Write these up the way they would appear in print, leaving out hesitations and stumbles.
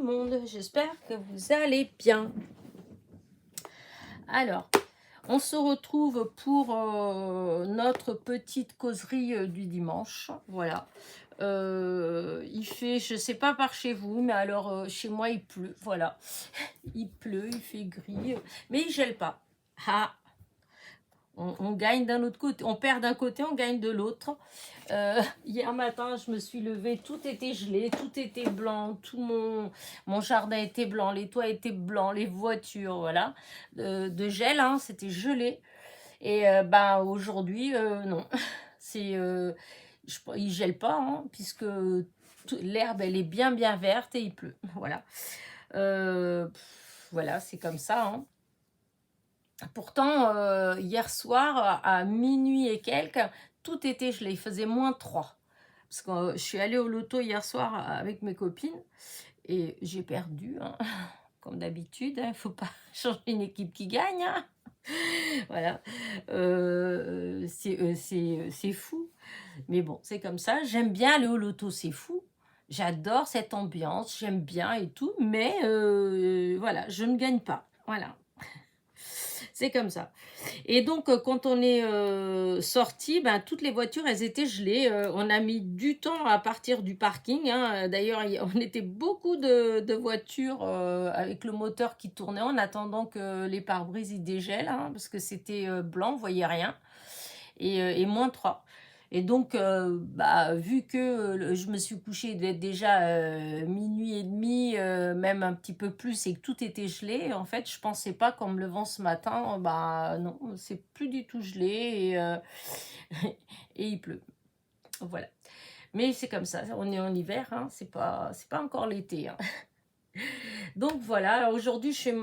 le monde, j'espère que vous allez bien. Alors, on se retrouve pour notre petite causerie du dimanche, voilà. Il fait, je sais pas par chez vous, mais alors chez moi il pleut, voilà. Il pleut, il fait gris, mais il gèle pas. Ah, on gagne d'un autre côté, on perd d'un côté, on gagne de l'autre. Hier matin, je me suis levée, tout était gelé, tout était blanc, tout mon jardin était blanc, les toits étaient blancs, les voitures, voilà, de gel, hein, c'était gelé. Et ben aujourd'hui, non, c'est, il gèle pas, hein, puisque l'herbe elle est bien bien verte et il pleut, voilà. Voilà, c'est comme ça, hein. Pourtant, hier soir, à minuit et quelques, tout était gelé. Il faisait -3. Parce que je suis allée au loto hier soir avec mes copines et j'ai perdu, hein, comme d'habitude. Il ne faut pas changer une équipe qui gagne, hein. Voilà. C'est fou. Mais bon, c'est comme ça. J'aime bien aller au loto, c'est fou. J'adore cette ambiance, j'aime bien et tout. Mais voilà, je ne gagne pas. Voilà. C'est comme ça. Et donc, quand on est sorti, ben, toutes les voitures, elles étaient gelées. On a mis du temps à partir du parking, hein. D'ailleurs, on était beaucoup de voitures avec le moteur qui tournait en attendant que les pare-brises ils dégèlent, hein, parce que c'était blanc, on voyait rien. Et -3. Et donc, bah, vu que je me suis couchée, il devait être déjà minuit et demi, même un petit peu plus, et que tout était gelé, en fait, je pensais pas qu'en me levant ce matin, bah non, c'est plus du tout gelé et il pleut. Voilà. Mais c'est comme ça, on est en hiver, hein, c'est pas encore l'été, hein. Donc voilà, alors aujourd'hui, je fais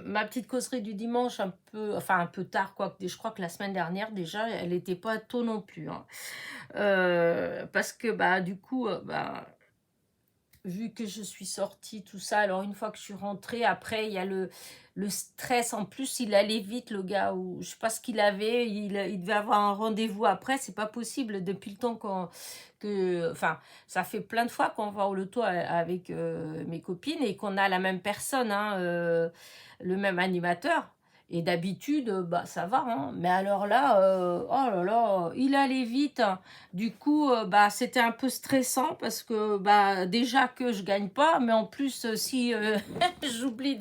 ma petite causerie du dimanche un peu tard, quoi. Je crois que la semaine dernière déjà elle n'était pas tôt non plus, hein. Parce que bah du coup bah, vu que je suis sortie tout ça, alors une fois que je suis rentrée, après il y a le stress, en plus il allait vite le gars, ou je sais pas ce qu'il avait, il devait avoir un rendez-vous après, c'est pas possible depuis le temps enfin ça fait plein de fois qu'on va au loto avec mes copines et qu'on a la même personne, hein, le même animateur. Et d'habitude, bah ça va, hein. Mais alors là, oh là là, il allait vite, hein. Du coup, bah, c'était un peu stressant parce que bah, déjà que je gagne pas, mais en plus, si j'oublie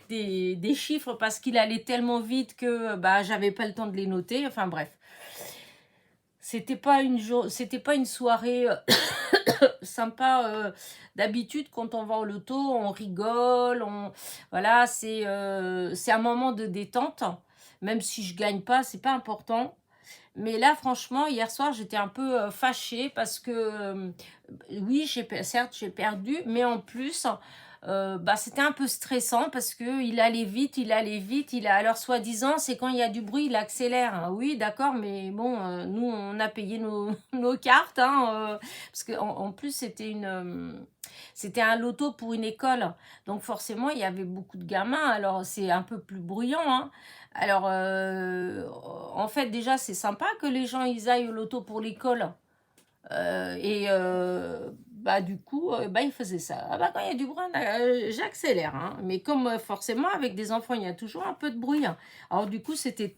des chiffres parce qu'il allait tellement vite que bah, j'avais pas le temps de les noter. Enfin bref, c'était pas une soirée sympa. D'habitude, quand on va au loto, on rigole, voilà, c'est un moment de détente. Même si je gagne pas, c'est pas important. Mais là, franchement, hier soir, j'étais un peu fâchée parce que, oui, certes, j'ai perdu, mais en plus, bah, c'était un peu stressant parce que il allait vite, alors soi-disant, c'est quand il y a du bruit, il accélère, hein. Oui, d'accord, mais bon, nous, on a payé nos cartes, hein, parce qu'en plus, c'était un loto pour une école. Donc forcément, il y avait beaucoup de gamins, alors c'est un peu plus bruyant, hein. Alors, en fait, déjà, c'est sympa que les gens ils aillent au loto pour l'école. Bah, du coup, bah, ils faisaient ça. Ah bah, quand il y a du bruit, j'accélère, hein. Mais comme forcément, avec des enfants, il y a toujours un peu de bruit, hein. Alors, du coup, c'était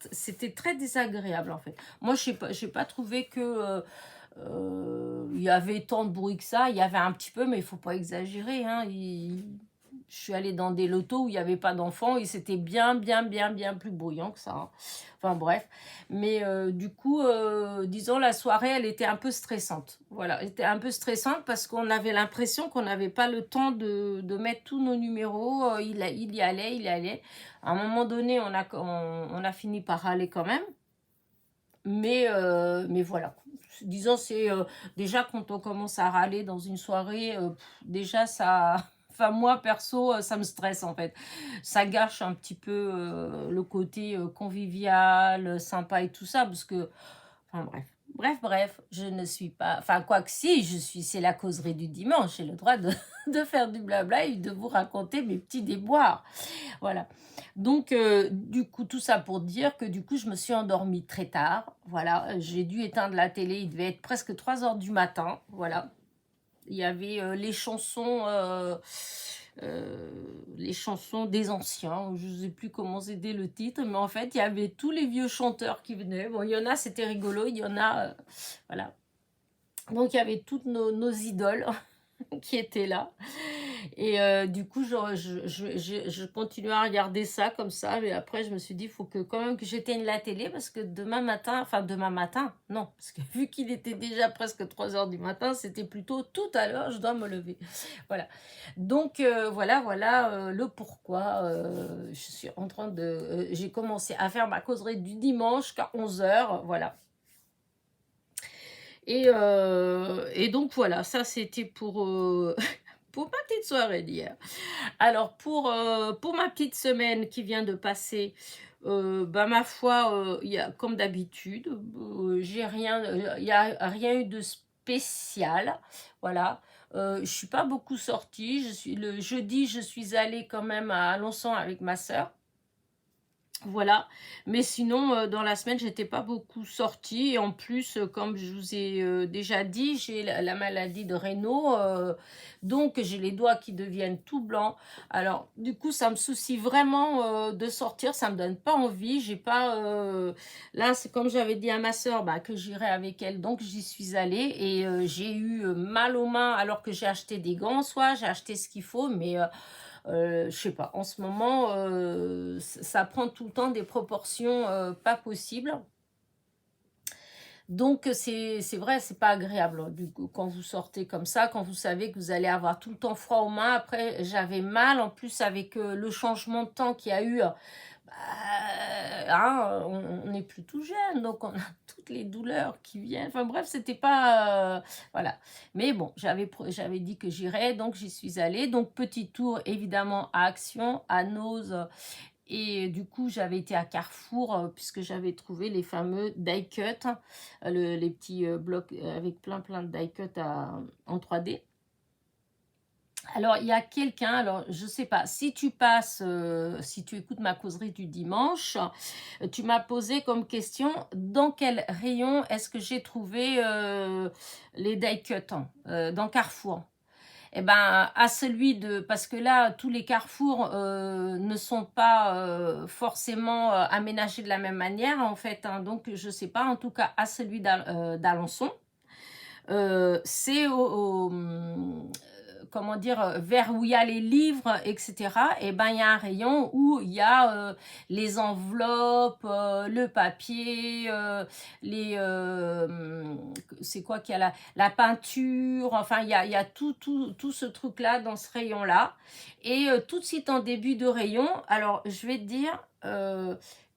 très désagréable, en fait. Moi, j'ai pas trouvé que il y avait tant de bruit que ça. Il y avait un petit peu, mais il faut pas exagérer, hein. Je suis allée dans des lotos où il n'y avait pas d'enfants et c'était bien, bien, bien, bien plus bruyant que ça, hein. Enfin bref. Mais du coup, disons, la soirée, elle était un peu stressante. Voilà, elle était un peu stressante parce qu'on avait l'impression qu'on n'avait pas le temps de mettre tous nos numéros. Il y allait, il y allait. À un moment donné, on a fini par aller quand même. Mais voilà. Disons, c'est déjà quand on commence à râler dans une soirée, déjà ça. Enfin, moi, perso, ça me stresse en fait. Ça gâche un petit peu le côté convivial, sympa et tout ça, parce que. Enfin, bref. Bref, je ne suis pas. Enfin, quoi que si, c'est la causerie du dimanche. J'ai le droit de faire du blabla et de vous raconter mes petits déboires. Voilà. Donc, du coup, tout ça pour dire que du coup, je me suis endormie très tard. Voilà, j'ai dû éteindre la télé, il devait être presque 3 heures du matin. Voilà. Il y avait les chansons des anciens, je ne sais plus comment c'était le titre, mais en fait, il y avait tous les vieux chanteurs qui venaient. Bon, il y en a, c'était rigolo, il y en a, voilà. Donc, il y avait toutes nos idoles qui étaient là. Et du coup, je continuais à regarder ça comme ça. Mais après, je me suis dit, il faut que quand même que j'éteigne la télé parce que demain matin, non. Parce que vu qu'il était déjà presque 3 heures du matin, c'était plutôt tout à l'heure, je dois me lever. Voilà. Donc, voilà le pourquoi. Je suis en train de... j'ai commencé à faire ma causerie du dimanche qu'à 11 heures. Voilà. Et donc voilà, ça c'était pour ma petite soirée d'hier. Alors pour ma petite semaine qui vient de passer, bah ma foi, il y a comme d'habitude, il y a rien eu de spécial, voilà. Je suis pas beaucoup sortie. Le jeudi, je suis allée quand même à Alençon avec ma sœur. Voilà, mais sinon, dans la semaine, j'étais pas beaucoup sortie. Et en plus, comme je vous ai déjà dit, j'ai la maladie de Raynaud, donc j'ai les doigts qui deviennent tout blancs. Alors, du coup, ça me soucie vraiment de sortir, ça me donne pas envie. J'ai pas, là, c'est comme j'avais dit à ma soeur, bah, que j'irais avec elle, donc j'y suis allée et j'ai eu mal aux mains alors que j'ai acheté des gants, soit j'ai acheté ce qu'il faut, mais je sais pas, en ce moment, ça prend tout le temps des proportions pas possibles. Donc c'est vrai, c'est pas agréable du coup, quand vous sortez comme ça, quand vous savez que vous allez avoir tout le temps froid aux mains. Après, j'avais mal, en plus avec le changement de temps qu'il y a eu, bah, hein, on n'est plus tout jeune, donc on a toutes les douleurs qui viennent. Enfin bref, c'était pas... voilà. Mais bon, j'avais dit que j'irais, donc j'y suis allée. Donc petit tour évidemment à Action, à Nose. Et du coup, j'avais été à Carrefour puisque j'avais trouvé les fameux die cut, les petits blocs avec plein de die cut en 3D. Alors, il y a quelqu'un, alors je sais pas, si tu passes, si tu écoutes ma causerie du dimanche, tu m'as posé comme question, dans quel rayon est-ce que j'ai trouvé les die cut dans Carrefour? Eh ben, à celui de... Parce que là, tous les carrefours ne sont pas forcément aménagés de la même manière, en fait. Hein. Donc, je sais pas, en tout cas, à celui d'Alençon. C'est comment dire, vers où il y a les livres, etc. Et ben il y a un rayon où il y a les enveloppes, le papier, c'est quoi qu'il y a la peinture, enfin il y a tout ce truc là dans ce rayon là. Et tout de suite en début de rayon, alors je vais te dire,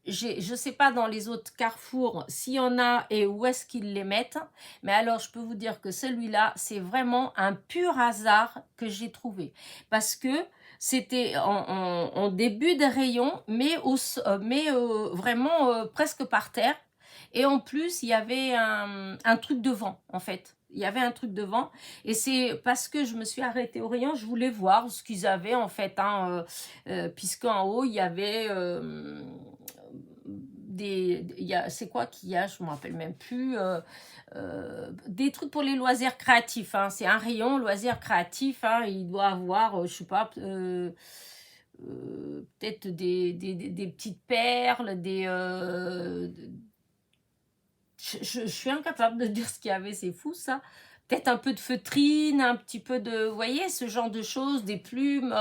je sais pas dans les autres carrefours s'il y en a et où est-ce qu'ils les mettent, mais alors je peux vous dire que celui-là, c'est vraiment un pur hasard que j'ai trouvé. Parce que c'était en début de rayon, mais vraiment presque par terre. Et en plus, il y avait un truc devant, en fait. Il y avait un truc devant. Et c'est parce que je me suis arrêtée au rayon, je voulais voir ce qu'ils avaient, en fait. Hein, puisqu'en haut, il y avait... c'est quoi qu'il y a, je me rappelle même plus, des trucs pour les loisirs créatifs, hein. C'est un rayon loisirs créatifs, hein. Il doit avoir, je sais pas, peut-être des petites perles, je suis incapable de dire ce qu'il y avait, c'est fou ça. Peut-être un peu de feutrine, un petit peu de, vous voyez, ce genre de choses, des plumes,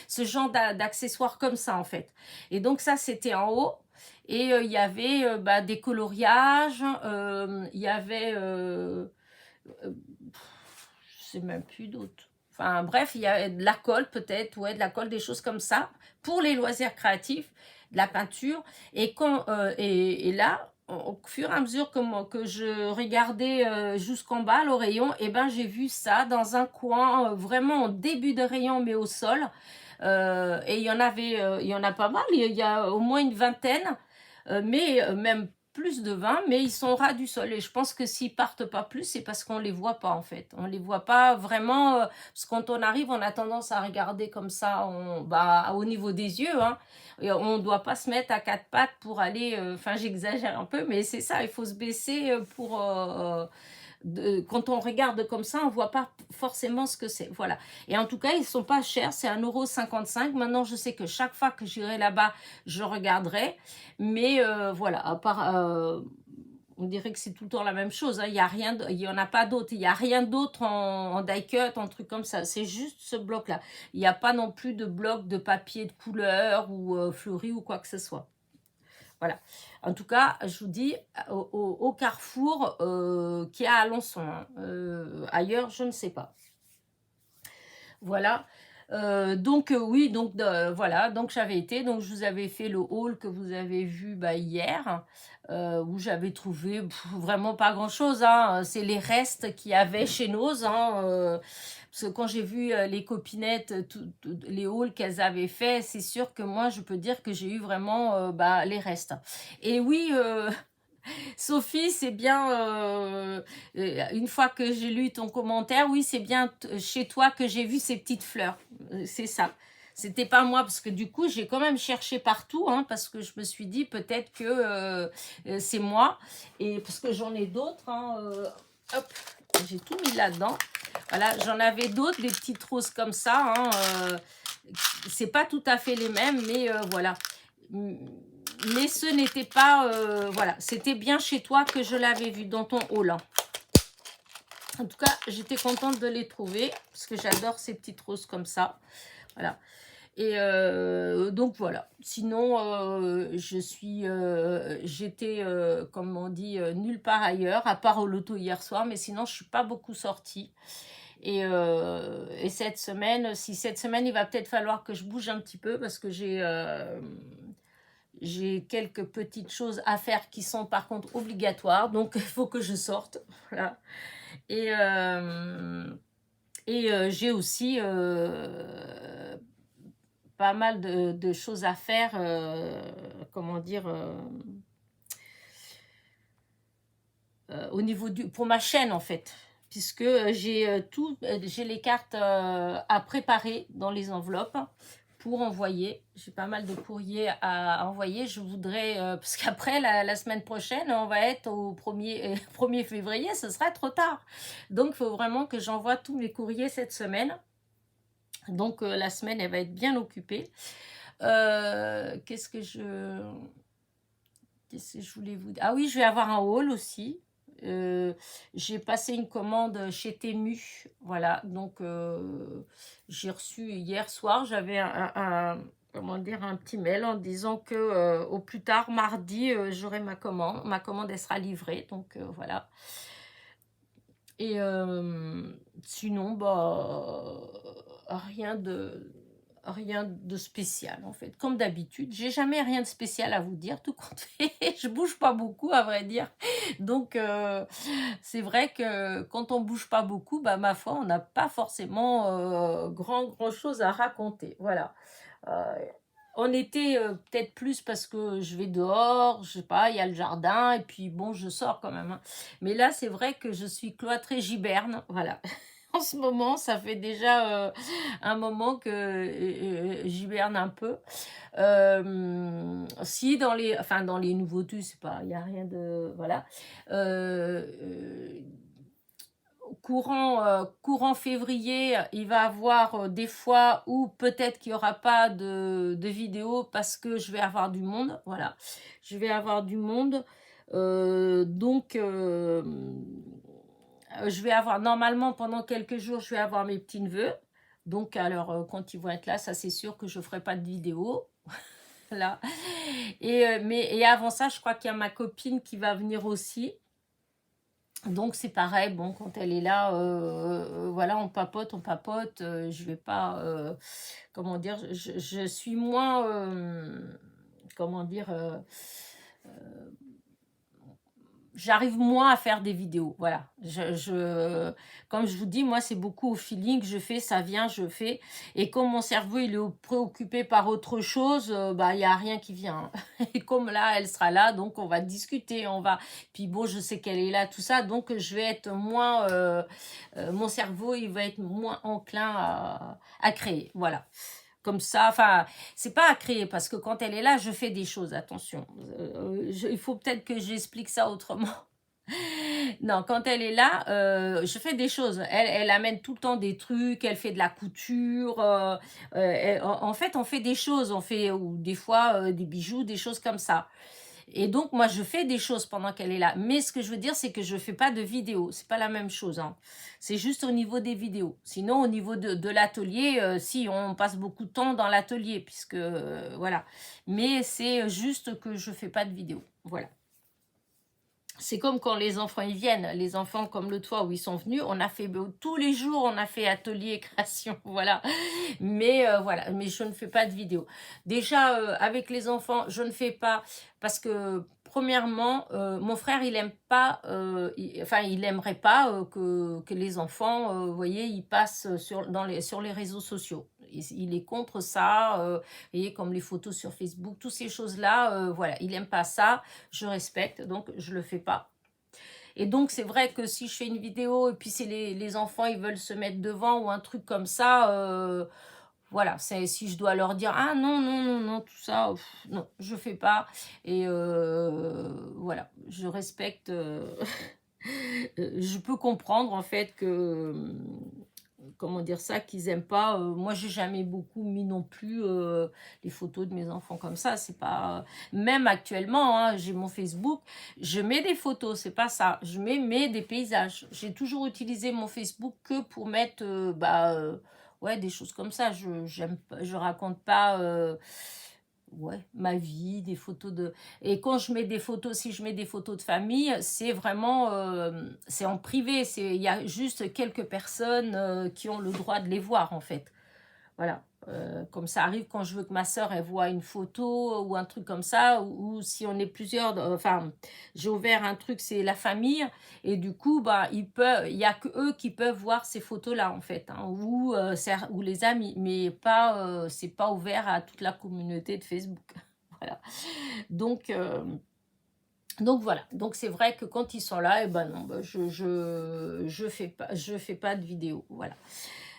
ce genre d'accessoires comme ça en fait. Et donc ça, c'était en haut. Et il y avait bah, des coloriages, il y avait, je sais même plus d'autres. Enfin bref, il y a de la colle peut-être, ouais, de la colle, des choses comme ça, pour les loisirs créatifs, de la peinture. Et là, au fur et à mesure que je regardais jusqu'en bas le rayon, et ben j'ai vu ça dans un coin, vraiment en début de rayon, mais au sol. Et il y en a pas mal, il y a au moins une vingtaine, mais même plus de 20, mais ils sont au ras du sol. Et je pense que s'ils partent pas plus, c'est parce qu'on les voit pas en fait. On les voit pas vraiment, parce que quand on arrive, on a tendance à regarder comme ça, bah, au niveau des yeux. Hein, et on doit pas se mettre à quatre pattes pour aller, enfin j'exagère un peu, mais c'est ça, il faut se baisser pour... quand on regarde comme ça, on voit pas forcément ce que c'est. Voilà. Et en tout cas, ils sont pas chers, c'est 1,55 €. Maintenant, je sais que chaque fois que j'irai là-bas, je regarderai. Mais voilà, à part, on dirait que c'est tout le temps la même chose, hein. Il y a rien, il y en a pas d'autre. Il y a rien d'autre en die cut, en truc comme ça. C'est juste ce bloc-là. Il n'y a pas non plus de bloc de papier de couleur ou fleuri ou quoi que ce soit. Voilà. En tout cas, je vous dis, au Carrefour qui est à Alençon, hein. Ailleurs, je ne sais pas. Voilà. Donc oui, donc voilà, donc j'avais été, donc je vous avais fait le haul que vous avez vu hier, où j'avais trouvé vraiment pas grand chose, hein. C'est les restes qu'il y avait chez Noz, hein, parce que quand j'ai vu les copinettes, les hauls qu'elles avaient fait, c'est sûr que moi je peux dire que j'ai eu vraiment les restes. Et oui, Sophie, c'est bien, une fois que j'ai lu ton commentaire, oui, c'est bien chez toi que j'ai vu ces petites fleurs. C'est ça. C'était pas moi, parce que du coup, j'ai quand même cherché partout, hein, parce que je me suis dit peut-être que c'est moi, et parce que j'en ai d'autres, hein, hop, j'ai tout mis là-dedans. Voilà, j'en avais d'autres, des petites roses comme ça, hein, c'est pas tout à fait les mêmes, mais voilà. Mais ce n'était pas, voilà, c'était bien chez toi que je l'avais vu dans ton haul, hein. En tout cas, j'étais contente de les trouver, parce que j'adore ces petites roses comme ça. Voilà. Et donc voilà. Sinon, j'étais, comme on dit, nulle part ailleurs, à part au loto hier soir, mais sinon, je ne suis pas beaucoup sortie. Et cette semaine, si cette semaine, il va peut-être falloir que je bouge un petit peu, parce que j'ai quelques petites choses à faire qui sont par contre obligatoires, donc il faut que je sorte. Voilà. Et j'ai aussi pas mal de choses à faire, comment dire, au niveau pour ma chaîne en fait, puisque j'ai les cartes à préparer dans les enveloppes pour envoyer. J'ai pas mal de courriers à envoyer. Je voudrais, parce qu'après la semaine prochaine, on va être au 1er février, ce sera trop tard. Donc, il faut vraiment que j'envoie tous mes courriers cette semaine. Donc, la semaine, elle va être bien occupée. Qu'est-ce que je voulais vous dire? Ah oui, je vais avoir un haul aussi. J'ai passé une commande chez Temu, voilà, donc j'ai reçu hier soir, j'avais comment dire, un petit mail en disant que au plus tard mardi j'aurai ma commande elle sera livrée, donc voilà. Et sinon rien de spécial en fait, comme d'habitude. J'ai jamais rien de spécial à vous dire, tout compte fait. Je bouge pas beaucoup à vrai dire, donc c'est vrai que quand on bouge pas beaucoup, ma foi, on n'a pas forcément grand chose à raconter. Voilà. En été, peut-être plus parce que je vais dehors, je sais pas, il y a le jardin, et puis bon, je sors quand même, hein. Mais là, c'est vrai que je suis cloîtrée, j'hiberne, voilà. En ce moment, ça fait déjà un moment que j'hiberne un peu. Si dans les nouveautés, c'est pas, il n'y a rien de, voilà. Courant février, il va avoir des fois où peut-être qu'il n'y aura pas de vidéo parce que je vais avoir du monde. Voilà, je vais avoir du monde. Donc, je vais avoir, normalement, pendant quelques jours, je vais avoir mes petits-neveux. Donc, alors, quand ils vont être là, ça c'est sûr que je ne ferai pas de vidéo. Là. Et avant ça, je crois qu'il y a ma copine qui va venir aussi. Donc c'est pareil, bon, quand elle est là, voilà, on papote, je vais pas, comment dire, je suis moins, comment dire, j'arrive moins à faire des vidéos, voilà. Comme je vous dis, moi, c'est beaucoup au feeling, je fais, ça vient, je fais. Et comme mon cerveau, il est préoccupé par autre chose, il n'y a rien qui vient. Et comme là, elle sera là, donc on va discuter, Puis bon, je sais qu'elle est là, tout ça, donc je vais être moins... mon cerveau, il va être moins enclin à créer, voilà. Comme ça, enfin, c'est pas à créer, parce que quand elle est là, je fais des choses, attention. Il faut peut-être que j'explique ça autrement. Non, quand elle est là, je fais des choses. Elle amène tout le temps des trucs, elle fait de la couture, en fait, on fait des choses, on fait ou des fois, des bijoux, des choses comme ça. Et donc moi, je fais des choses pendant qu'elle est là. Mais ce que je veux dire, c'est que je fais pas de vidéos. C'est pas la même chose, hein. C'est juste au niveau des vidéos. Sinon, au niveau de l'atelier, si, on passe beaucoup de temps dans l'atelier, puisque, voilà. Mais c'est juste que je fais pas de vidéos. Voilà. C'est comme quand les enfants ils viennent, les enfants comme l'autre fois où ils sont venus, on a fait tous les jours, on a fait atelier création, voilà. Mais voilà, mais je ne fais pas de vidéo. Déjà avec les enfants, je ne fais pas parce que premièrement, mon frère il aime pas, enfin il aimerait pas que les enfants, vous voyez, ils passent sur les réseaux sociaux. Il est contre ça, vous voyez, comme les photos sur Facebook, toutes ces choses-là, voilà, il aime pas ça. Je respecte, donc je le fais pas. Et donc c'est vrai que si je fais une vidéo et puis c'est les enfants ils veulent se mettre devant ou un truc comme ça, voilà, c'est si je dois leur dire ah non non non non tout ça, non je fais pas. Et voilà, je respecte. Je peux comprendre en fait que comment dire ça, qu'ils aiment pas. Moi, j'ai jamais beaucoup mis non plus les photos de mes enfants comme ça. C'est pas même actuellement, hein, j'ai mon Facebook, je mets des photos, c'est pas ça. Je mets des paysages. J'ai toujours utilisé mon Facebook que pour mettre ouais des choses comme ça. Je raconte pas. Ouais, ma vie, des photos de... Et quand je mets des photos, si je mets des photos de famille, c'est vraiment... c'est en privé, il y a juste quelques personnes qui ont le droit de les voir, en fait. Voilà. Comme ça arrive quand je veux que ma sœur elle voit une photo ou un truc comme ça, ou si on est plusieurs, enfin, j'ai ouvert un truc, c'est la famille, et du coup, bah, il y a que eux qui peuvent voir ces photos-là, en fait, hein, ou les amis, mais pas, c'est pas ouvert à toute la communauté de Facebook. Voilà. Donc, donc voilà, donc c'est vrai que quand ils sont là, et ben non, bah, je fais pas de vidéo, voilà.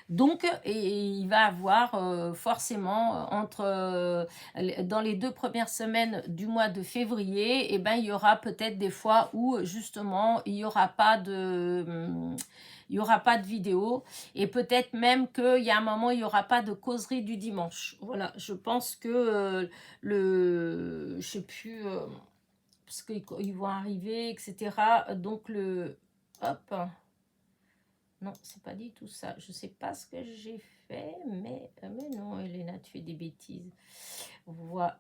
Donc, et il va avoir forcément dans les 2 premières semaines du mois de février, et ben il y aura peut-être des fois où justement il y aura pas de vidéo, et peut-être même qu'il y a un moment il y aura pas de causerie du dimanche. Voilà, je pense que je sais plus parce qu'ils vont arriver, etc. Donc hop. Non, c'est pas dit tout ça. Je sais pas ce que j'ai fait, mais non, Elena, tu fais des bêtises. Voilà.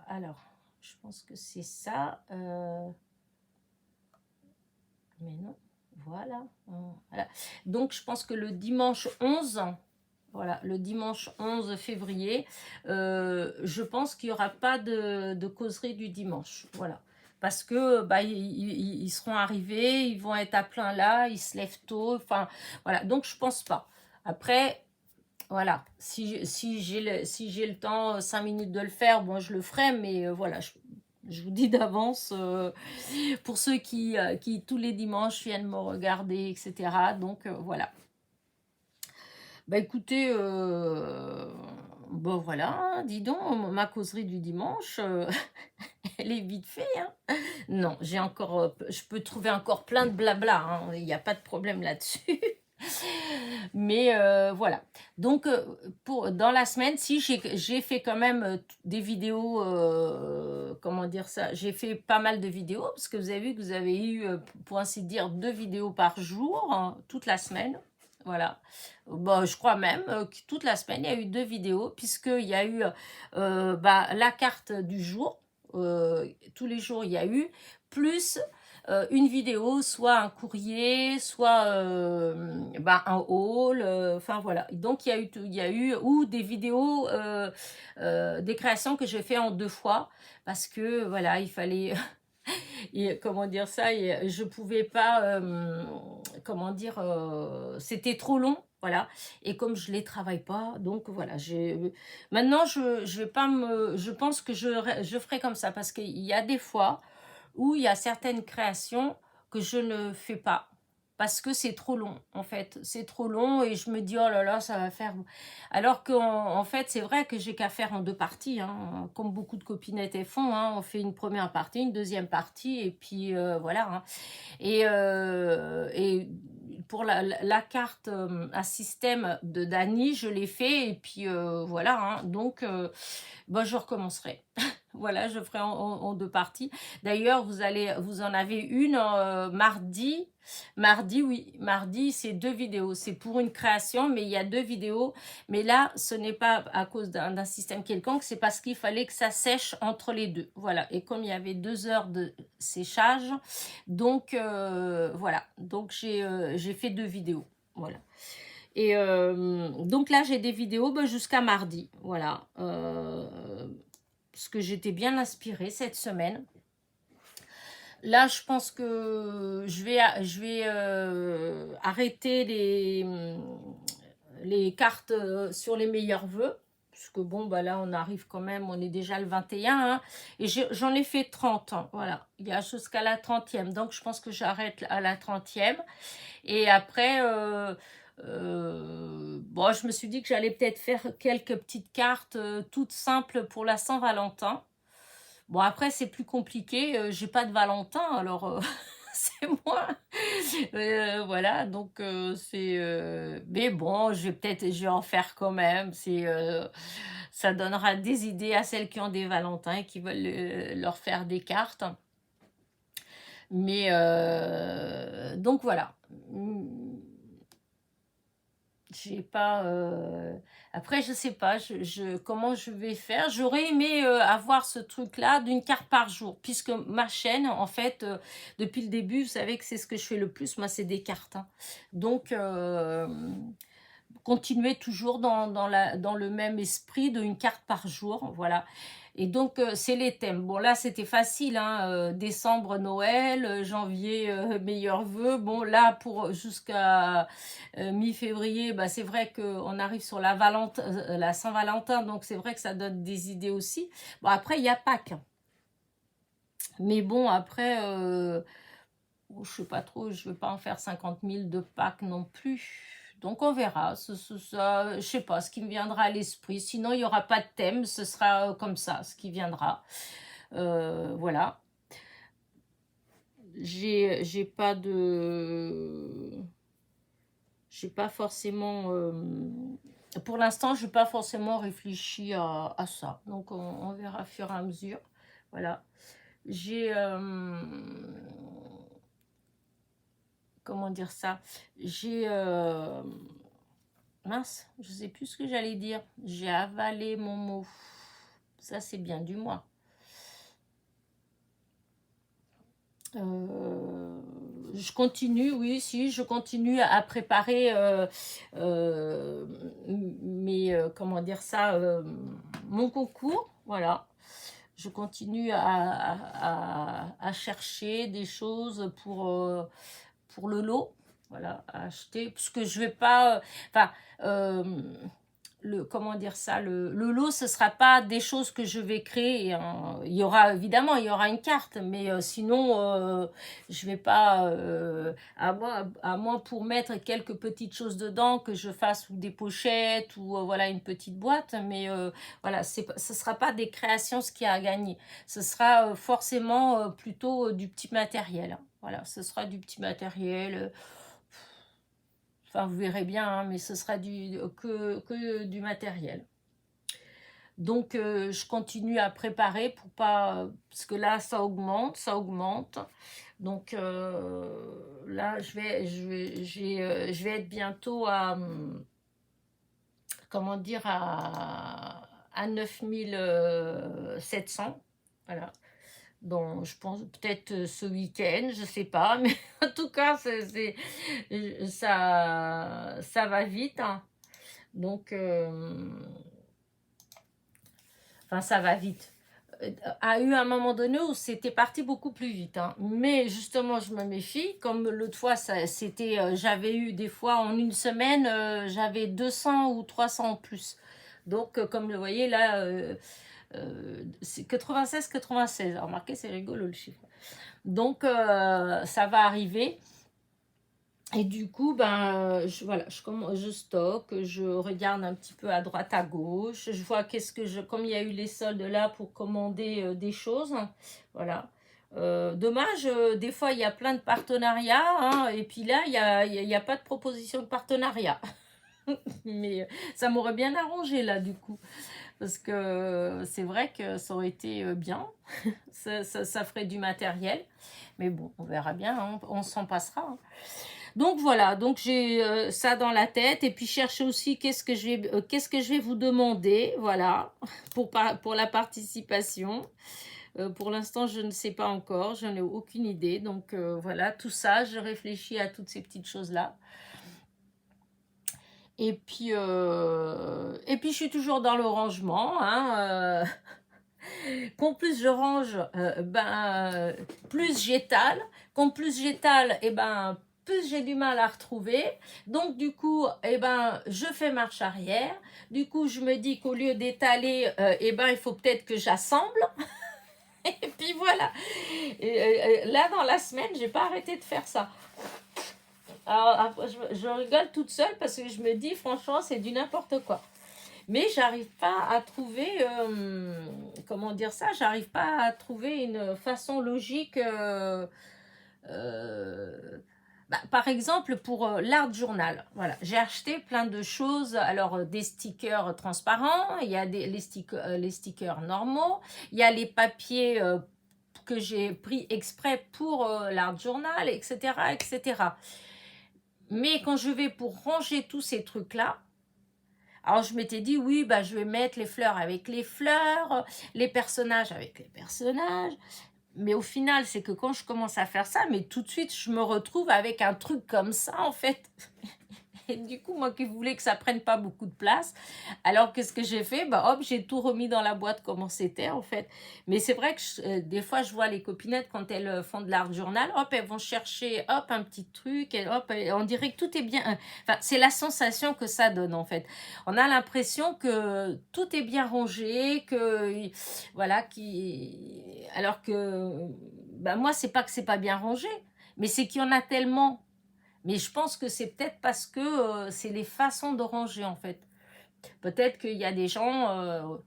Alors, je pense que c'est ça. Mais non, voilà. Voilà. Donc, je pense que le dimanche 11, voilà, le dimanche 11 février, je pense qu'il n'y aura pas de causerie du dimanche. Voilà. Parce que bah, ils seront arrivés, ils vont être à plein là, ils se lèvent tôt. Enfin, voilà. Donc, je pense pas. Après, voilà. Si j'ai le temps, 5 minutes de le faire, bon, je le ferai. Mais voilà, je vous dis d'avance, pour ceux qui tous les dimanches viennent me regarder, etc. Donc, voilà. Bah écoutez, bon voilà, hein, dis donc, ma causerie du dimanche, elle est vite fait, hein. Non, j'ai encore, je peux trouver encore plein de blabla, hein, il n'y a pas de problème là-dessus. Mais voilà. Donc, dans la semaine, si j'ai fait quand même des vidéos, comment dire ça, j'ai fait pas mal de vidéos, parce que vous avez vu que vous avez eu, pour ainsi dire, 2 vidéos par jour, hein, toute la semaine. Voilà. Bon, je crois même que toute la semaine, il y a eu 2 vidéos, puisqu'il y a eu la carte du jour. Tous les jours, il y a eu, plus une vidéo, soit un courrier, soit un haul, enfin voilà. Donc il y a eu ou des vidéos, des créations que j'ai fait en 2 fois, parce que voilà, il fallait... Et comment dire ça, je pouvais pas, comment dire, c'était trop long, voilà. Et comme je les travaille pas, donc voilà, maintenant je vais pas je pense que je ferai comme ça, parce qu'il y a des fois où il y a certaines créations que je ne fais pas. parce que c'est trop long, en fait. C'est trop long et je me dis, oh là là, ça va faire... Alors qu'en fait, c'est vrai que j'ai qu'à faire en 2 parties, hein, comme beaucoup de copinettes elles font, hein. On fait une première partie, une deuxième partie, et puis voilà, hein. Et pour la carte à système de Dany, je l'ai fait, et puis voilà, hein. Donc, bah, je recommencerai. Voilà, je ferai en 2 parties. D'ailleurs, vous en avez une mardi. Mardi, oui, mardi, c'est 2 vidéos. C'est pour une création, mais il y a 2 vidéos. Mais là, ce n'est pas à cause d'un système quelconque, c'est parce qu'il fallait que ça sèche entre les deux. Voilà, et comme il y avait 2 heures de séchage, donc voilà. Donc j'ai fait 2 vidéos. Voilà. Et donc là, j'ai des vidéos bah, jusqu'à mardi. Voilà. Parce que j'étais bien inspirée cette semaine. Là, je pense que je vais arrêter les cartes sur les meilleurs vœux. Parce que bon, bah là, on arrive quand même, on est déjà le 21. Hein, et j'en ai fait 30. Hein, voilà. Il y a jusqu'à la 30e. Donc, je pense que j'arrête à la 30e. Et après, bon, je me suis dit que j'allais peut-être faire quelques petites cartes toutes simples pour la Saint-Valentin. Bon, après, c'est plus compliqué. J'ai pas de Valentin, alors c'est moi. Voilà, donc c'est... mais bon, je vais en faire quand même. Ça donnera des idées à celles qui ont des Valentins et qui veulent leur faire des cartes. Mais donc voilà. J'ai pas après je sais pas comment je vais faire. J'aurais aimé avoir ce truc là d'une carte par jour, puisque ma chaîne en fait depuis le début, vous savez que c'est ce que je fais le plus, moi c'est des cartes, hein. Donc continuer toujours dans le même esprit d'une carte par jour, voilà. Et donc, c'est les thèmes. Bon, là, c'était facile, hein, décembre, Noël, janvier, meilleurs vœux. Bon, là, pour jusqu'à mi-février, bah, c'est vrai qu'on arrive sur la Saint-Valentin, donc c'est vrai que ça donne des idées aussi. Bon, après, il y a Pâques. Mais bon, après, je sais pas trop, je ne veux pas en faire 50 000 de Pâques non plus. Donc on verra, je sais pas ce qui me viendra à l'esprit. Sinon il n'y aura pas de thème, ce sera comme ça, ce qui viendra. Voilà. J'ai pas de... J'ai pas forcément... pour l'instant, je n'ai pas forcément réfléchi à ça. Donc on verra au fur et à mesure. Voilà. J'ai... comment dire ça, j'ai mince, je sais plus ce que j'allais dire, j'ai avalé mon mot, ça c'est bien du moi. Je continue, oui, si, je continue à préparer comment dire ça, mon concours, voilà. Je continue à chercher des choses pour le lot, voilà, à acheter, parce que je vais pas, enfin, comment dire ça, le lot, ce sera pas des choses que je vais créer, hein. Il y aura, évidemment, il y aura une carte, mais sinon, je vais pas, à moins pour mettre quelques petites choses dedans, que je fasse ou des pochettes, ou voilà, une petite boîte, mais voilà, ce sera pas des créations, ce qu'il y a à gagner. Ce sera forcément plutôt du petit matériel, hein. Voilà, ce sera du petit matériel. Enfin, vous verrez bien, hein, mais ce sera que du matériel. Donc, je continue à préparer pour pas... Parce que là, ça augmente, ça augmente. Donc, là, je vais être bientôt à... Comment dire, à 9700. Voilà. Donc, je pense peut-être ce week-end, je sais pas, mais en tout cas, ça va vite, hein. Donc, enfin, ça va vite. A eu un moment donné où c'était parti beaucoup plus vite, hein. Mais justement, je me méfie. Comme l'autre fois, j'avais eu des fois en une semaine, j'avais 200 ou 300 en plus. Donc, comme vous voyez là, c'est 96. Remarquez, c'est rigolo le chiffre. Donc, ça va arriver. Et du coup, ben, voilà, je stocke, je regarde un petit peu à droite, à gauche, je vois comme il y a eu les soldes là pour commander des choses, voilà. Dommage, des fois il y a plein de partenariats, hein, et puis là, il y a pas de proposition de partenariat. Mais ça m'aurait bien arrangé là, du coup, parce que c'est vrai que ça aurait été bien, ça ferait du matériel, mais bon, on verra bien, hein, on s'en passera, hein. Donc voilà, donc j'ai ça dans la tête et puis chercher aussi qu'est-ce que je vais vous demander, voilà, pour la participation. Pour l'instant, je ne sais pas encore, je n'ai aucune idée. Donc voilà, tout ça, je réfléchis à toutes ces petites choses-là. Et puis je suis toujours dans le rangement, hein. Qu'en plus je range, plus j'étale. Qu'en plus j'étale, et ben plus j'ai du mal à retrouver. Donc du coup, je fais marche arrière. Du coup, je me dis qu'au lieu d'étaler, il faut peut-être que j'assemble. Et puis voilà. Là, dans la semaine, j'ai pas arrêté de faire ça. Alors, après, je rigole toute seule parce que je me dis, franchement, c'est du n'importe quoi. Mais j'arrive pas à trouver, comment dire ça, j'arrive pas à trouver une façon logique. Par exemple, pour l'art journal, voilà, j'ai acheté plein de choses. Alors, des stickers transparents, il y a les stickers normaux, il y a les papiers que j'ai pris exprès pour l'art journal, etc., etc. Mais quand je vais pour ranger tous ces trucs-là, alors je m'étais dit, oui, bah, je vais mettre les fleurs avec les fleurs, les personnages avec les personnages. Mais au final, c'est que quand je commence à faire ça, mais tout de suite, je me retrouve avec un truc comme ça, en fait. Et du coup, moi qui voulais que ça prenne pas beaucoup de place, alors qu'est-ce que j'ai fait? Bah hop, j'ai tout remis dans la boîte comme c'était en fait. Mais c'est vrai que des fois, je vois les copinettes quand elles font de l'art journal, hop, elles vont chercher hop un petit truc, et hop, on dirait que tout est bien. Enfin, c'est la sensation que ça donne en fait. On a l'impression que tout est bien rangé, que voilà, alors que bah moi, c'est pas que c'est pas bien rangé, mais c'est qu'il y en a tellement. Mais je pense que c'est peut-être parce que c'est les façons de ranger en fait. Peut-être qu'il y a des gens,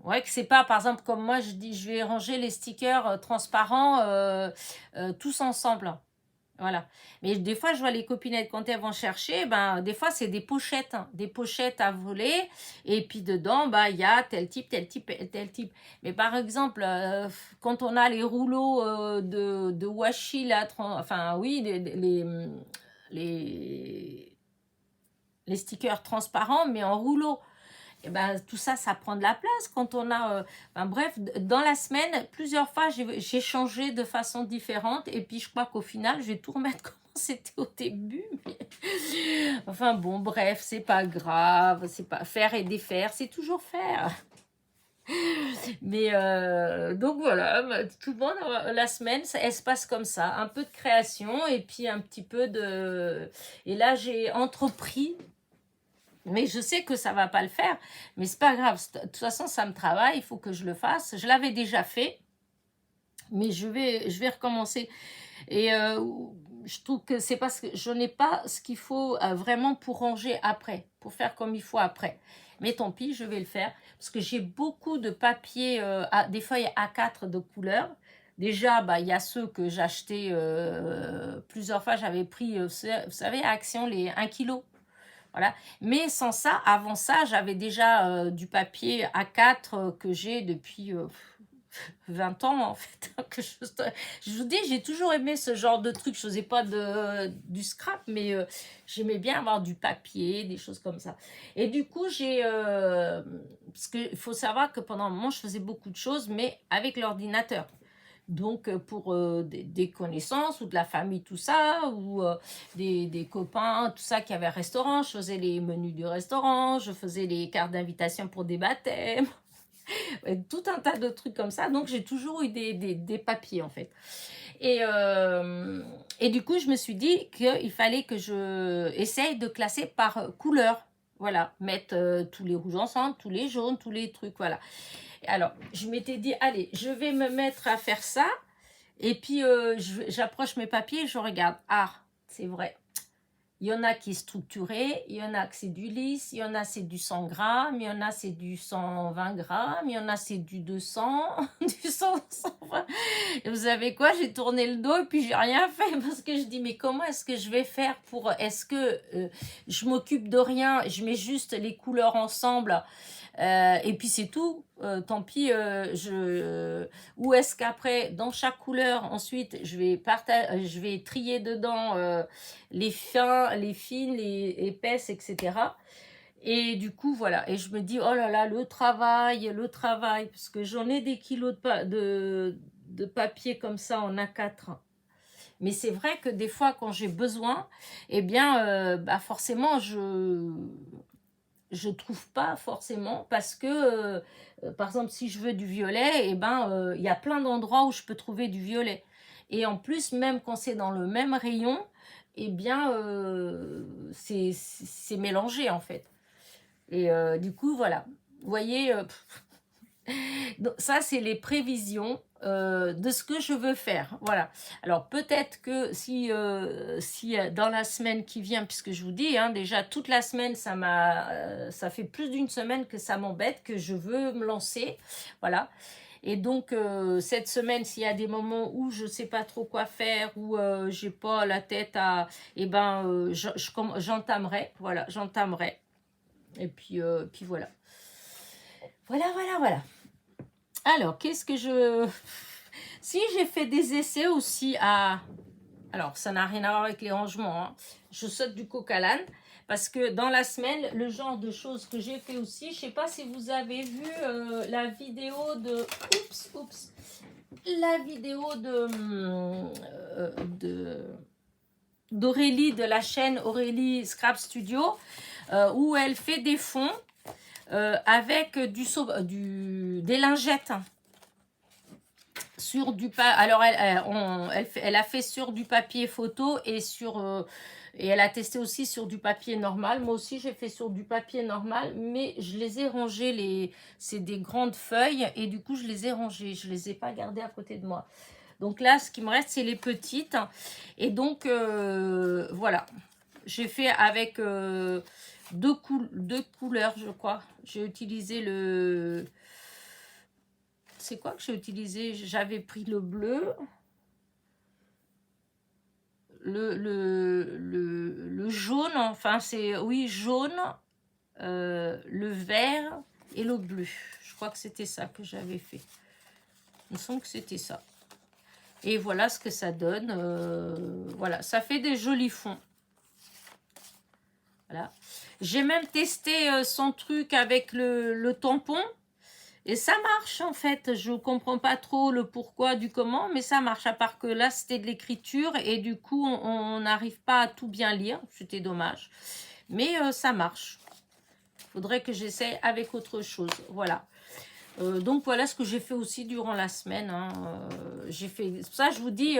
ouais, que c'est pas, par exemple, comme moi, je dis, je vais ranger les stickers transparents tous ensemble. Voilà. Mais des fois, je vois les copinettes quand elles vont chercher, ben, des fois, c'est des pochettes, hein, des pochettes à voler. Et puis dedans, bah, il y a tel type, tel type, tel type. Mais par exemple, quand on a les rouleaux de washi, là, enfin, oui, les, les stickers transparents, mais en rouleau. Et ben, tout ça, ça prend de la place quand on a... bref, dans la semaine, plusieurs fois, j'ai changé de façon différente. Et puis, je crois qu'au final, je vais tout remettre comme c'était au début. Mais... Enfin bon, bref, c'est pas grave. C'est pas faire et défaire, c'est toujours faire. Mais donc voilà, souvent la semaine, elle se passe comme ça. Un peu de création et puis un petit peu de... Et là, j'ai entrepris. Mais je sais que ça va pas le faire, mais c'est pas grave. De toute façon, ça me travaille, il faut que je le fasse. Je l'avais déjà fait, mais je vais recommencer. Et je trouve que c'est parce que je n'ai pas ce qu'il faut vraiment pour ranger après, pour faire comme il faut après. Mais tant pis, je vais le faire parce que j'ai beaucoup de papiers, des feuilles A4 de couleur. Déjà, bah, il y a ceux que j'achetais plusieurs fois. J'avais pris, vous savez, à Action, les 1 kilo. Voilà. Mais sans ça, avant ça, j'avais déjà du papier A4 que j'ai depuis 20 ans en fait. Je vous dis, j'ai toujours aimé ce genre de truc. Je faisais pas du scrap, mais j'aimais bien avoir du papier, des choses comme ça. Et du coup, parce qu'il faut savoir que pendant un moment, je faisais beaucoup de choses, mais avec l'ordinateur. Donc, pour des connaissances ou de la famille, tout ça, ou des copains, tout ça qui avaient un restaurant, je faisais les menus du restaurant, je faisais les cartes d'invitation pour des baptêmes, tout un tas de trucs comme ça. Donc, j'ai toujours eu des papiers, en fait. Et du coup, je me suis dit qu'il fallait que je essaye de classer par couleur. Voilà, mettre tous les rouges ensemble, tous les jaunes, tous les trucs, voilà. Alors, je m'étais dit, allez, je vais me mettre à faire ça. Et puis, j'approche mes papiers et je regarde. Ah, c'est vrai. Il y en a qui est structuré, il y en a que c'est du lisse, il y en a c'est du 100 grammes, il y en a c'est du 120 grammes, il y en a c'est du 200, du 100, 120. Et vous savez quoi, j'ai tourné le dos et puis j'ai rien fait parce que je dis mais comment est-ce que je vais faire pour, est-ce que je m'occupe de rien, je mets juste les couleurs ensemble et puis c'est tout, tant pis, ou est-ce qu'après, dans chaque couleur, ensuite, je vais trier dedans les fins, les fines, les épaisses, etc. Et du coup, voilà. Et je me dis, oh là là, le travail, parce que j'en ai des kilos de papier comme ça en A4. Mais c'est vrai que des fois, quand j'ai besoin, eh bien, bah forcément, je trouve pas forcément parce que par exemple si je veux du violet et ben il y a plein d'endroits où je peux trouver du violet et en plus même quand c'est dans le même rayon et bien c'est mélangé en fait et du coup voilà vous voyez donc, ça, c'est les prévisions de ce que je veux faire. Voilà. Alors, peut-être que si dans la semaine qui vient, puisque je vous dis, hein, déjà, toute la semaine, ça fait plus d'une semaine que ça m'embête, que je veux me lancer. Voilà. Et donc, cette semaine, s'il y a des moments où je ne sais pas trop quoi faire, où j'ai pas la tête à... Eh ben, j'entamerai. Voilà, j'entamerai. Et puis voilà. Voilà. Alors, qu'est-ce que je... Si j'ai fait des essais aussi à... Alors, ça n'a rien à voir avec les rangements. Hein. Je saute du coq à l'âne. Parce que dans la semaine, le genre de choses que j'ai fait aussi, je ne sais pas si vous avez vu la vidéo de... Oups. La vidéo d'Aurélie de la chaîne Aurélie Scrap Studio, où elle fait des fonds avec des lingettes. Sur du alors elle a fait sur du papier photo et et elle a testé aussi sur du papier normal. Moi aussi j'ai fait sur du papier normal, mais je les ai rangés, c'est des grandes feuilles et du coup je les ai rangées, je les ai pas gardées à côté de moi. Donc là ce qui me reste c'est les petites et donc voilà, j'ai fait avec deux couleurs je crois. J'ai utilisé c'est quoi que j'ai utilisé? J'avais pris le bleu, le jaune, enfin c'est, oui, jaune, le vert et le bleu. Je crois que c'était ça que j'avais fait. Il me semble que c'était ça. Et voilà ce que ça donne. Voilà, ça fait des jolis fonds. Voilà. J'ai même testé son truc avec le tampon. Et ça marche en fait, je comprends pas trop le pourquoi du comment, mais ça marche, à part que là c'était de l'écriture et du coup on n'arrive pas à tout bien lire, c'était dommage, mais ça marche. Faudrait que j'essaye avec autre chose, voilà. Donc voilà ce que j'ai fait aussi durant la semaine, hein. J'ai fait ça, je vous dis,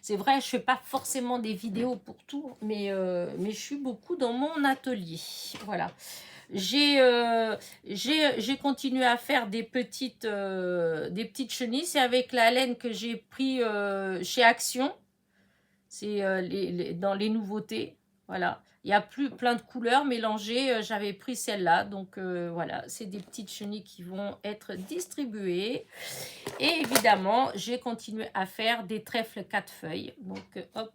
c'est vrai, je fais pas forcément des vidéos pour tout, mais je suis beaucoup dans mon atelier, voilà. J'ai continué à faire des petites chenilles. C'est avec la laine que j'ai pris chez Action. C'est dans les nouveautés. Voilà. Il y a plein de couleurs mélangées. J'avais pris celle-là. Donc voilà, c'est des petites chenilles qui vont être distribuées. Et évidemment, j'ai continué à faire des trèfles 4 feuilles. Donc hop,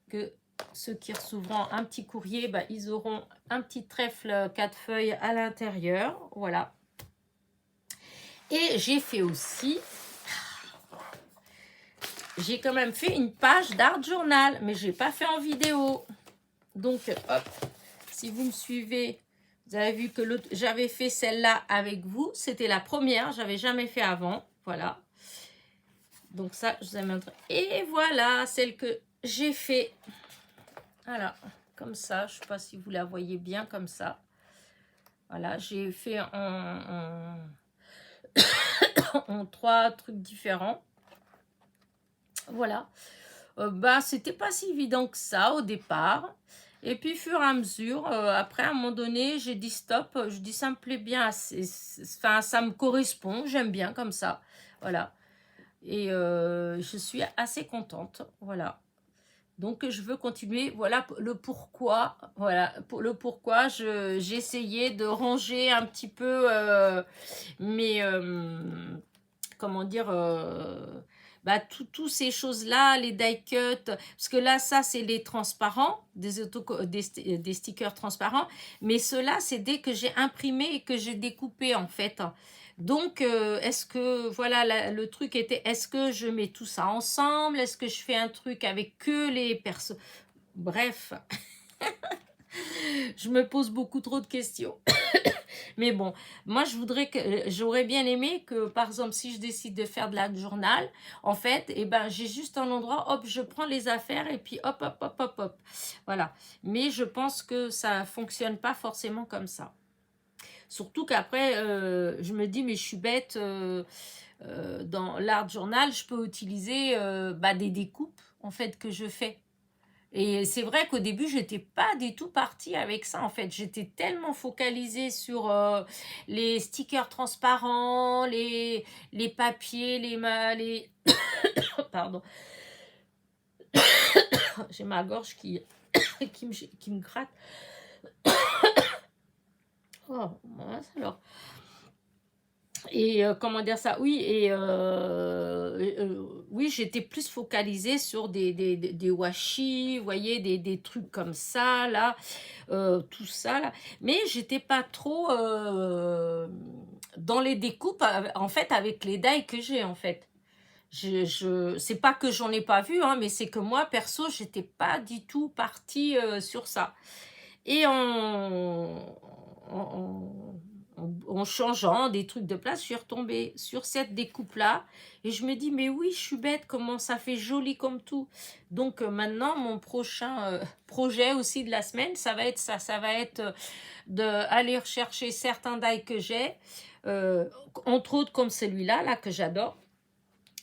que ceux qui recevront un petit courrier, bah, ils auront un petit trèfle 4 feuilles à l'intérieur. Voilà. Et j'ai fait aussi... J'ai quand même fait une page d'art journal, mais je n'ai pas fait en vidéo. Donc, hop, si vous me suivez, vous avez vu que j'avais fait celle-là avec vous. C'était la première, j'avais jamais fait avant. Voilà. Donc ça, je vous ai montré. Et voilà, celle que j'ai fait. Voilà, comme ça. Je ne sais pas si vous la voyez bien comme ça. Voilà, j'ai fait en 3 trucs différents. Voilà. Bah, c'était pas si évident que ça au départ. Et puis, fur et à mesure, après, à un moment donné, j'ai dit stop. Je dis, ça me plaît bien. Enfin, ça me correspond. J'aime bien comme ça. Voilà. Et je suis assez contente. Voilà. Donc, je veux continuer. Voilà le pourquoi. Voilà, pour le pourquoi, j'ai essayé de ranger un petit peu mes... comment dire... bah, tous ces choses-là, les die cuts, parce que là, ça, c'est les transparents, des stickers transparents, mais ceux-là, c'est dès que j'ai imprimé et que j'ai découpé, en fait. Donc, est-ce que, voilà, le truc était, est-ce que je mets tout ça ensemble? Est-ce que je fais un truc avec que les personnes? Bref, je me pose beaucoup trop de questions. Mais bon, moi, j'aurais bien aimé que, par exemple, si je décide de faire de la journal, en fait, eh ben, j'ai juste un endroit, hop, je prends les affaires et puis hop, hop, hop, hop, hop. Voilà. Mais je pense que ça fonctionne pas forcément comme ça. Surtout qu'après, je me dis, mais je suis bête, dans l'art journal, je peux utiliser bah, des découpes, en fait, que je fais. Et c'est vrai qu'au début, j'étais pas du tout partie avec ça, en fait. J'étais tellement focalisée sur les stickers transparents, les papiers, les... Pardon, j'ai ma gorge qui me gratte. Oh, mince alors. Et comment dire ça? Oui, et oui, j'étais plus focalisée sur des washi, vous voyez, des trucs comme ça, là, tout ça, là. Mais j'étais pas trop dans les découpes, en fait, avec les die que j'ai, en fait. C'est pas que j'en ai pas vu, hein, mais c'est que moi, perso, j'étais pas du tout partie sur ça. Et en changeant des trucs de place, je suis retombée sur cette découpe-là. Et je me dis, mais oui, je suis bête, comment ça fait joli comme tout. Donc maintenant, mon prochain projet aussi de la semaine, ça va être ça. Ça va être d'aller rechercher certains die que j'ai, entre autres comme celui-là, là, que j'adore.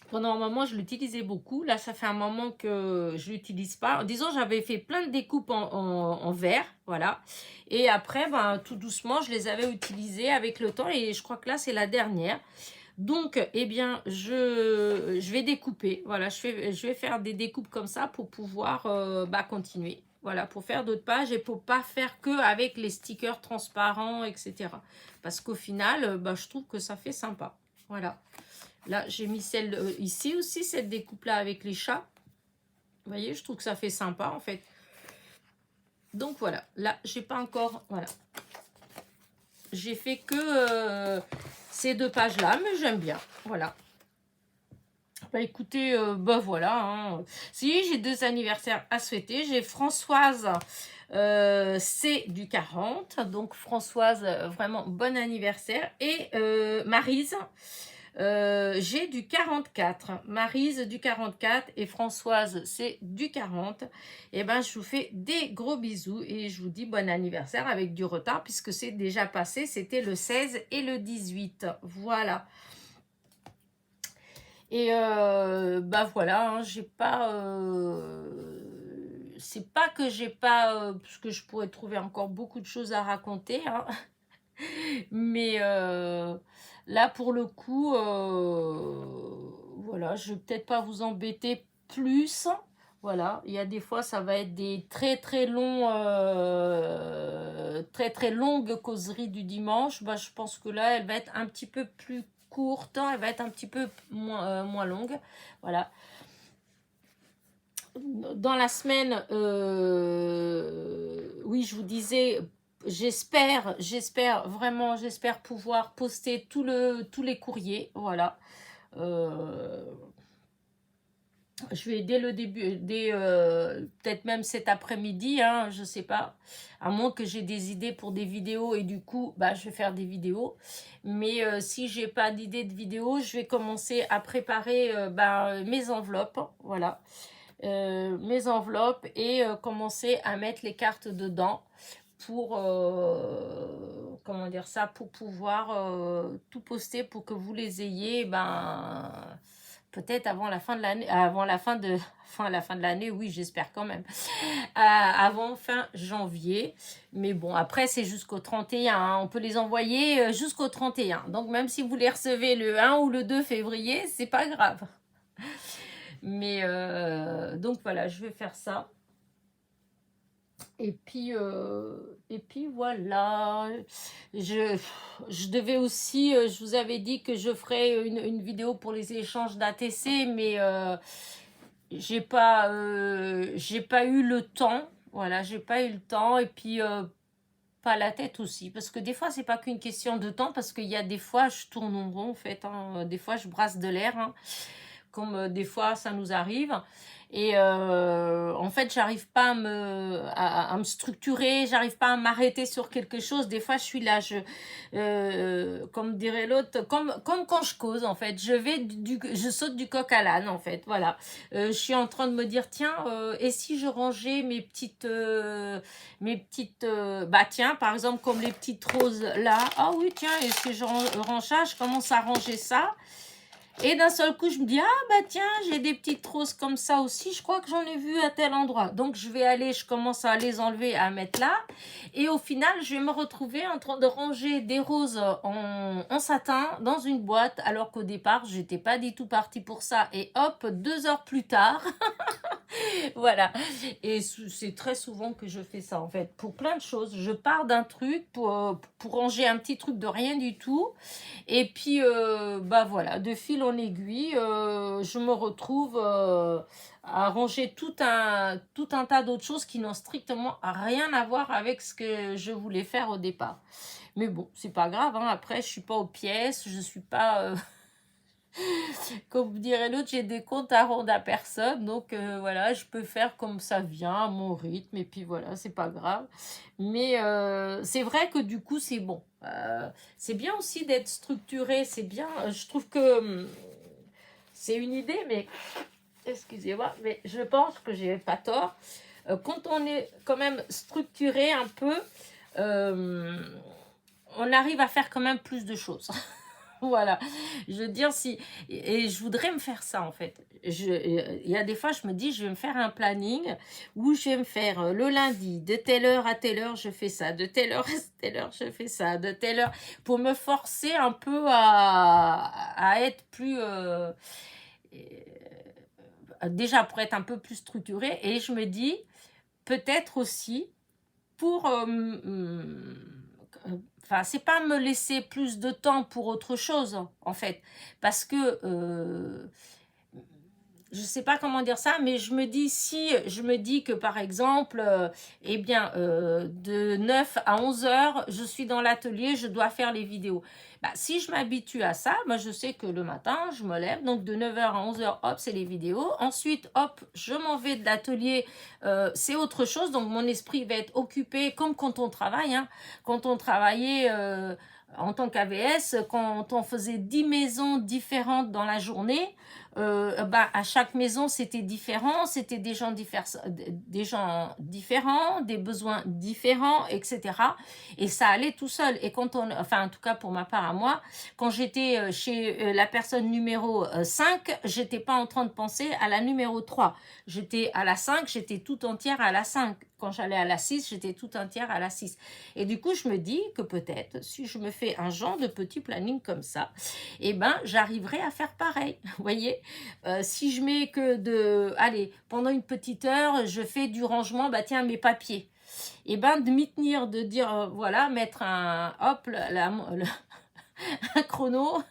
Pendant un moment, je l'utilisais beaucoup. Là, ça fait un moment que je l'utilise pas. Disons, j'avais fait plein de découpes en verre, voilà. Et après, ben, tout doucement, je les avais utilisées avec le temps. Et je crois que là, c'est la dernière. Donc, eh bien, je vais découper. Voilà, je vais faire des découpes comme ça pour pouvoir bah, continuer. Voilà, pour faire d'autres pages et pour pas faire que avec les stickers transparents, etc. Parce qu'au final, bah, je trouve que ça fait sympa. Voilà. Là, j'ai mis celle ici aussi, cette découpe-là avec les chats. Vous voyez, je trouve que ça fait sympa, en fait. Donc, voilà. Là, j'ai pas encore... Voilà. J'ai fait que ces deux pages-là, mais j'aime bien. Voilà. Bah, écoutez, bah voilà. Hein. Si, j'ai 2 anniversaires à souhaiter. J'ai Françoise, c'est du 40. Donc, Françoise, vraiment, bon anniversaire. Et Maryse... j'ai du 44, Maryse du 44 et Françoise c'est du 40. Et ben je vous fais des gros bisous et je vous dis bon anniversaire avec du retard puisque c'est déjà passé, c'était le 16 et le 18. Voilà. Et bah voilà, hein, j'ai pas... c'est pas que j'ai pas... parce que je pourrais trouver encore beaucoup de choses à raconter, hein. Mais là, pour le coup, voilà, je vais peut-être pas vous embêter plus. Voilà, il y a des fois, ça va être des très très longs, très très longues causeries du dimanche. Bah, je pense que là, elle va être un petit peu plus courte, hein, elle va être un petit peu moins longue. Voilà. Dans la semaine, oui, je vous disais, vraiment, j'espère pouvoir poster tous les courriers, voilà. Je vais dès le début, peut-être même cet après-midi, hein, je sais pas, à moins que j'ai des idées pour des vidéos et du coup, bah, je vais faire des vidéos. Mais si j'ai pas d'idée de vidéo, je vais commencer à préparer bah, mes enveloppes, voilà. Mes enveloppes et commencer à mettre les cartes dedans pour comment dire ça, pour pouvoir tout poster pour que vous les ayez ben peut-être avant la fin de l'année, avant la fin de enfin la fin de l'année, oui, j'espère quand même. Avant fin janvier. Mais bon, après c'est jusqu'au 31, hein. On peut les envoyer jusqu'au 31. Donc même si vous les recevez le 1 ou le 2 février, c'est pas grave. Mais donc voilà, je vais faire ça. Et puis voilà, je, je devais aussi, je vous avais dit que je ferais une vidéo pour les échanges d'ATC, mais j'ai pas eu le temps. Voilà, j'ai pas eu le temps. Et puis, pas la tête aussi. Parce que des fois, c'est pas qu'une question de temps, parce qu'il y a des fois, je tourne en rond, en fait. Hein. Des fois, je brasse de l'air. Hein, comme des fois ça nous arrive. Et en fait, j'arrive pas à me structurer, j'arrive pas à m'arrêter sur quelque chose. Des fois, je suis là, comme dirait l'autre, comme quand je cause, en fait. Je saute du coq à l'âne, en fait. Voilà. Je suis en train de me dire, tiens, et si je rangeais bah tiens, par exemple, comme les petites roses là. Ah oui, tiens, est-ce que je range ça? Je commence à ranger ça. Et d'un seul coup, je me dis, ah bah tiens, j'ai des petites roses comme ça aussi, je crois que j'en ai vu à tel endroit. Donc je vais aller, je commence à les enlever, à mettre là. Et au final, je vais me retrouver en train de ranger des roses en satin dans une boîte, alors qu'au départ, j'étais pas du tout partie pour ça. Et hop, 2 heures plus tard, voilà. Et c'est très souvent que je fais ça, en fait, pour plein de choses. Je pars d'un truc pour ranger un petit truc de rien du tout. Et puis, bah voilà, de fil en aiguille, je me retrouve à ranger tout un tas d'autres choses qui n'ont strictement rien à voir avec ce que je voulais faire au départ. Mais bon, c'est pas grave, hein. Après, je suis pas aux pièces, je suis pas... comme dirait l'autre, j'ai des comptes à rendre à personne. Donc voilà, je peux faire comme ça vient, à mon rythme. Et puis voilà, c'est pas grave. Mais c'est vrai que du coup, c'est bon. C'est bien aussi d'être structuré. C'est bien. Je trouve que c'est une idée, mais excusez-moi, mais je pense que j'ai pas tort. Quand on est quand même structuré un peu, euh, on arrive à faire quand même plus de choses. Voilà, je veux dire, si, et je voudrais me faire ça en fait. Il y a des fois, je me dis, je vais me faire un planning où je vais me faire le lundi, de telle heure à telle heure, je fais ça, de telle heure à telle heure, je fais ça, de telle heure, pour me forcer un peu à être plus. Déjà, pour être un peu plus structuré, et je me dis, peut-être aussi pour enfin c'est pas me laisser plus de temps pour autre chose en fait parce que je sais pas comment dire ça, mais je me dis si je me dis que par exemple, eh bien, de 9 à 11 heures, je suis dans l'atelier, je dois faire les vidéos. Bah, si je m'habitue à ça, moi je sais que le matin, je me lève, donc de 9 heures à 11 heures, hop, c'est les vidéos. Ensuite, hop, je m'en vais de l'atelier, c'est autre chose, donc mon esprit va être occupé comme quand on travaille. Hein. Quand on travaillait en tant qu'AVS, quand on faisait 10 maisons différentes dans la journée, bah, à chaque maison, c'était différent, c'était des gens différents, des besoins différents, etc. Et ça allait tout seul. Et quand on, enfin, en tout cas pour ma part à moi, quand j'étais chez la personne numéro 5, j'étais pas en train de penser à la numéro 3. J'étais à la 5, j'étais tout entière à la 5. Quand j'allais à la 6, j'étais tout entière à la 6. Et du coup, je me dis que peut-être, si je me fais un genre de petit planning comme ça, eh ben, j'arriverai à faire pareil. Vous voyez, si je mets que allez, pendant une petite heure, je fais du rangement, bah tiens, mes papiers. Et ben, de m'y tenir, de dire, voilà, mettre hop, un chrono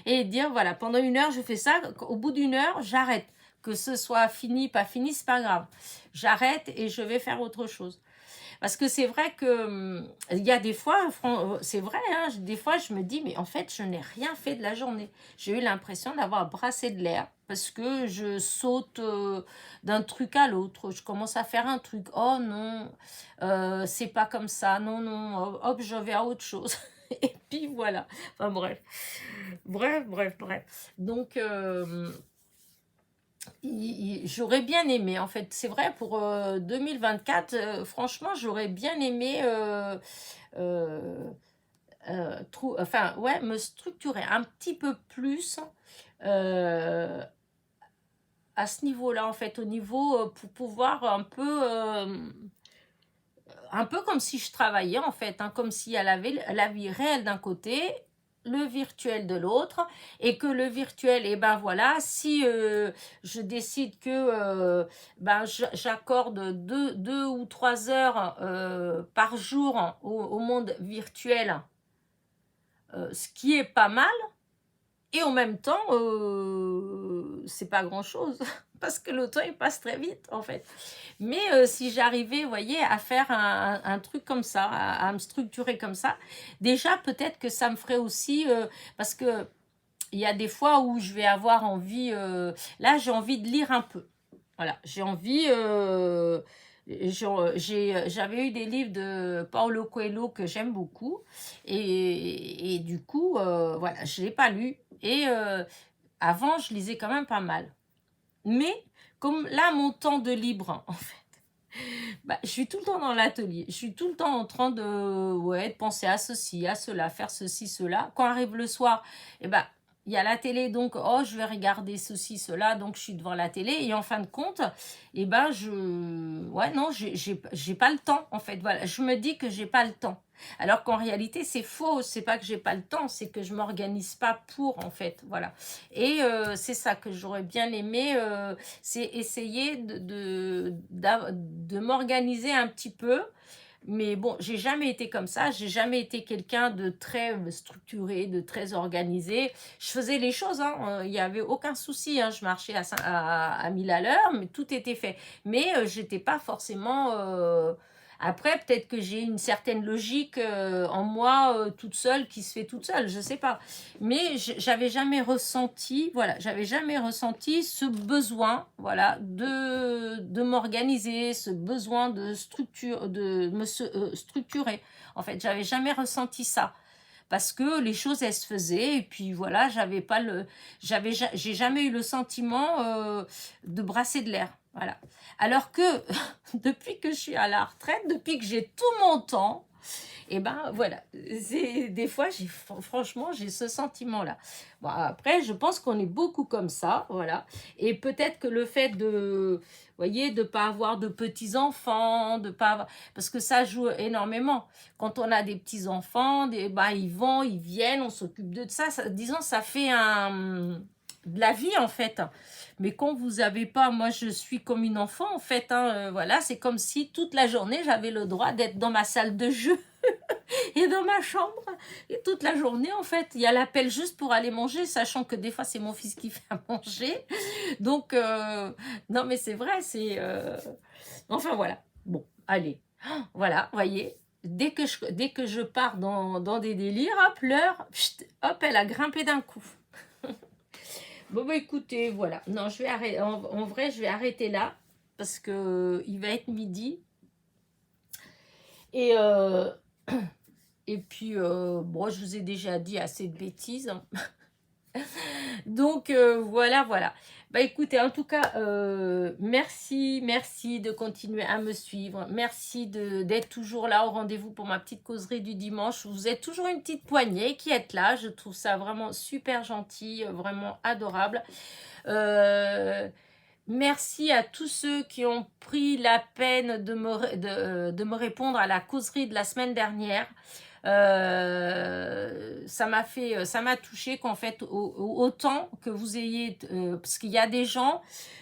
et dire, voilà, pendant 1 heure, je fais ça. Au bout d'1 heure, j'arrête. Que ce soit fini, pas fini, c'est pas grave. J'arrête et je vais faire autre chose. Parce que c'est vrai que il y a des fois, c'est vrai, hein, des fois je me dis, mais en fait, je n'ai rien fait de la journée. J'ai eu l'impression d'avoir brassé de l'air parce que je saute d'un truc à l'autre. Je commence à faire un truc. Oh non, c'est pas comme ça. Non, non, hop, je vais à autre chose. Et puis voilà. Enfin bref. Bref. Donc, j'aurais bien aimé, en fait, c'est vrai, pour 2024, franchement, j'aurais bien aimé enfin, ouais, me structurer un petit peu plus euh, à ce niveau-là, en fait, au niveau pour pouvoir un peu comme si je travaillais, en fait, hein, comme s'il y avait la vie réelle d'un côté le virtuel de l'autre, et que le virtuel, et ben voilà, si je décide que ben j'accorde 2 ou 3 heures par jour au monde virtuel, ce qui est pas mal, et en même temps, c'est pas grand-chose, parce que le temps, il passe très vite, en fait. Mais si j'arrivais, vous voyez, à faire un truc comme ça, à me structurer comme ça, déjà, peut-être que ça me ferait aussi... parce que il y a des fois où je vais avoir envie... là, j'ai envie de lire un peu. Voilà, j'ai envie... j'avais eu des livres de Paulo Coelho que j'aime beaucoup, et du coup voilà, je l'ai pas lu, et avant je lisais quand même pas mal, mais comme là mon temps de libre en fait, bah, je suis tout le temps dans l'atelier, je suis tout le temps en train de, ouais, de penser à ceci, à cela, faire ceci, cela. Quand arrive le soir, eh ben, il y a la télé, donc oh, je vais regarder ceci, cela, donc je suis devant la télé, et en fin de compte, eh ben, ouais, non, j'ai pas le temps, en fait, voilà, je me dis que j'ai pas le temps. Alors qu'en réalité, c'est faux, c'est pas que j'ai pas le temps, c'est que je m'organise pas pour, en fait, voilà. Et c'est ça que j'aurais bien aimé, c'est essayer de m'organiser un petit peu. Mais bon, j'ai jamais été comme ça, j'ai jamais été quelqu'un de très structuré, de très organisé. Je faisais les choses, hein, il n'y avait aucun souci, hein, je marchais à 1000 à l'heure, mais tout était fait. Mais j'étais pas forcément... Après, peut-être que j'ai une certaine logique en moi, toute seule, qui se fait toute seule, je sais pas. Mais j'avais jamais ressenti, voilà, j'avais jamais ressenti ce besoin, voilà, de m'organiser, ce besoin de structure, de me structurer. En fait, j'avais jamais ressenti ça, parce que les choses, elles se faisaient, et puis voilà, j'avais pas le, j'ai jamais eu le sentiment de brasser de l'air, voilà. Alors que depuis que je suis à la retraite, depuis que j'ai tout mon temps, et ben voilà, des fois, franchement, j'ai ce sentiment-là. Bon, après, je pense qu'on est beaucoup comme ça, voilà. Et peut-être que le fait de, vous voyez, de pas avoir de petits-enfants, de pas avoir... Parce que ça joue énormément. Quand on a des petits-enfants, ben, ils vont, ils viennent, on s'occupe de ça. Disons, ça fait de la vie, en fait. Mais quand vous avez pas, moi je suis comme une enfant en fait, hein, voilà, c'est comme si toute la journée j'avais le droit d'être dans ma salle de jeu et dans ma chambre, et toute la journée en fait, il y a l'appel juste pour aller manger, sachant que des fois c'est mon fils qui fait à manger, donc non mais c'est vrai, c'est enfin voilà, bon, allez, voilà, voyez, dès que je pars dans des délires, hop, l'heure, hop, elle a grimpé d'un coup. Bon, bah écoutez, voilà. Non, je vais arrêter. En vrai, je vais arrêter là, parce que il va être midi. Et, et puis, bon, je vous ai déjà dit assez de bêtises, hein. Donc, voilà, voilà. Bah écoutez, en tout cas, merci de continuer à me suivre. Merci d'être toujours là au rendez-vous pour ma petite causerie du dimanche. Vous êtes toujours une petite poignée qui êtes là. Je trouve ça vraiment super gentil, vraiment adorable. Merci à tous ceux qui ont pris la peine de me répondre à la causerie de la semaine dernière. Ça m'a touché qu'en fait, autant que vous ayez, parce qu'il y a des gens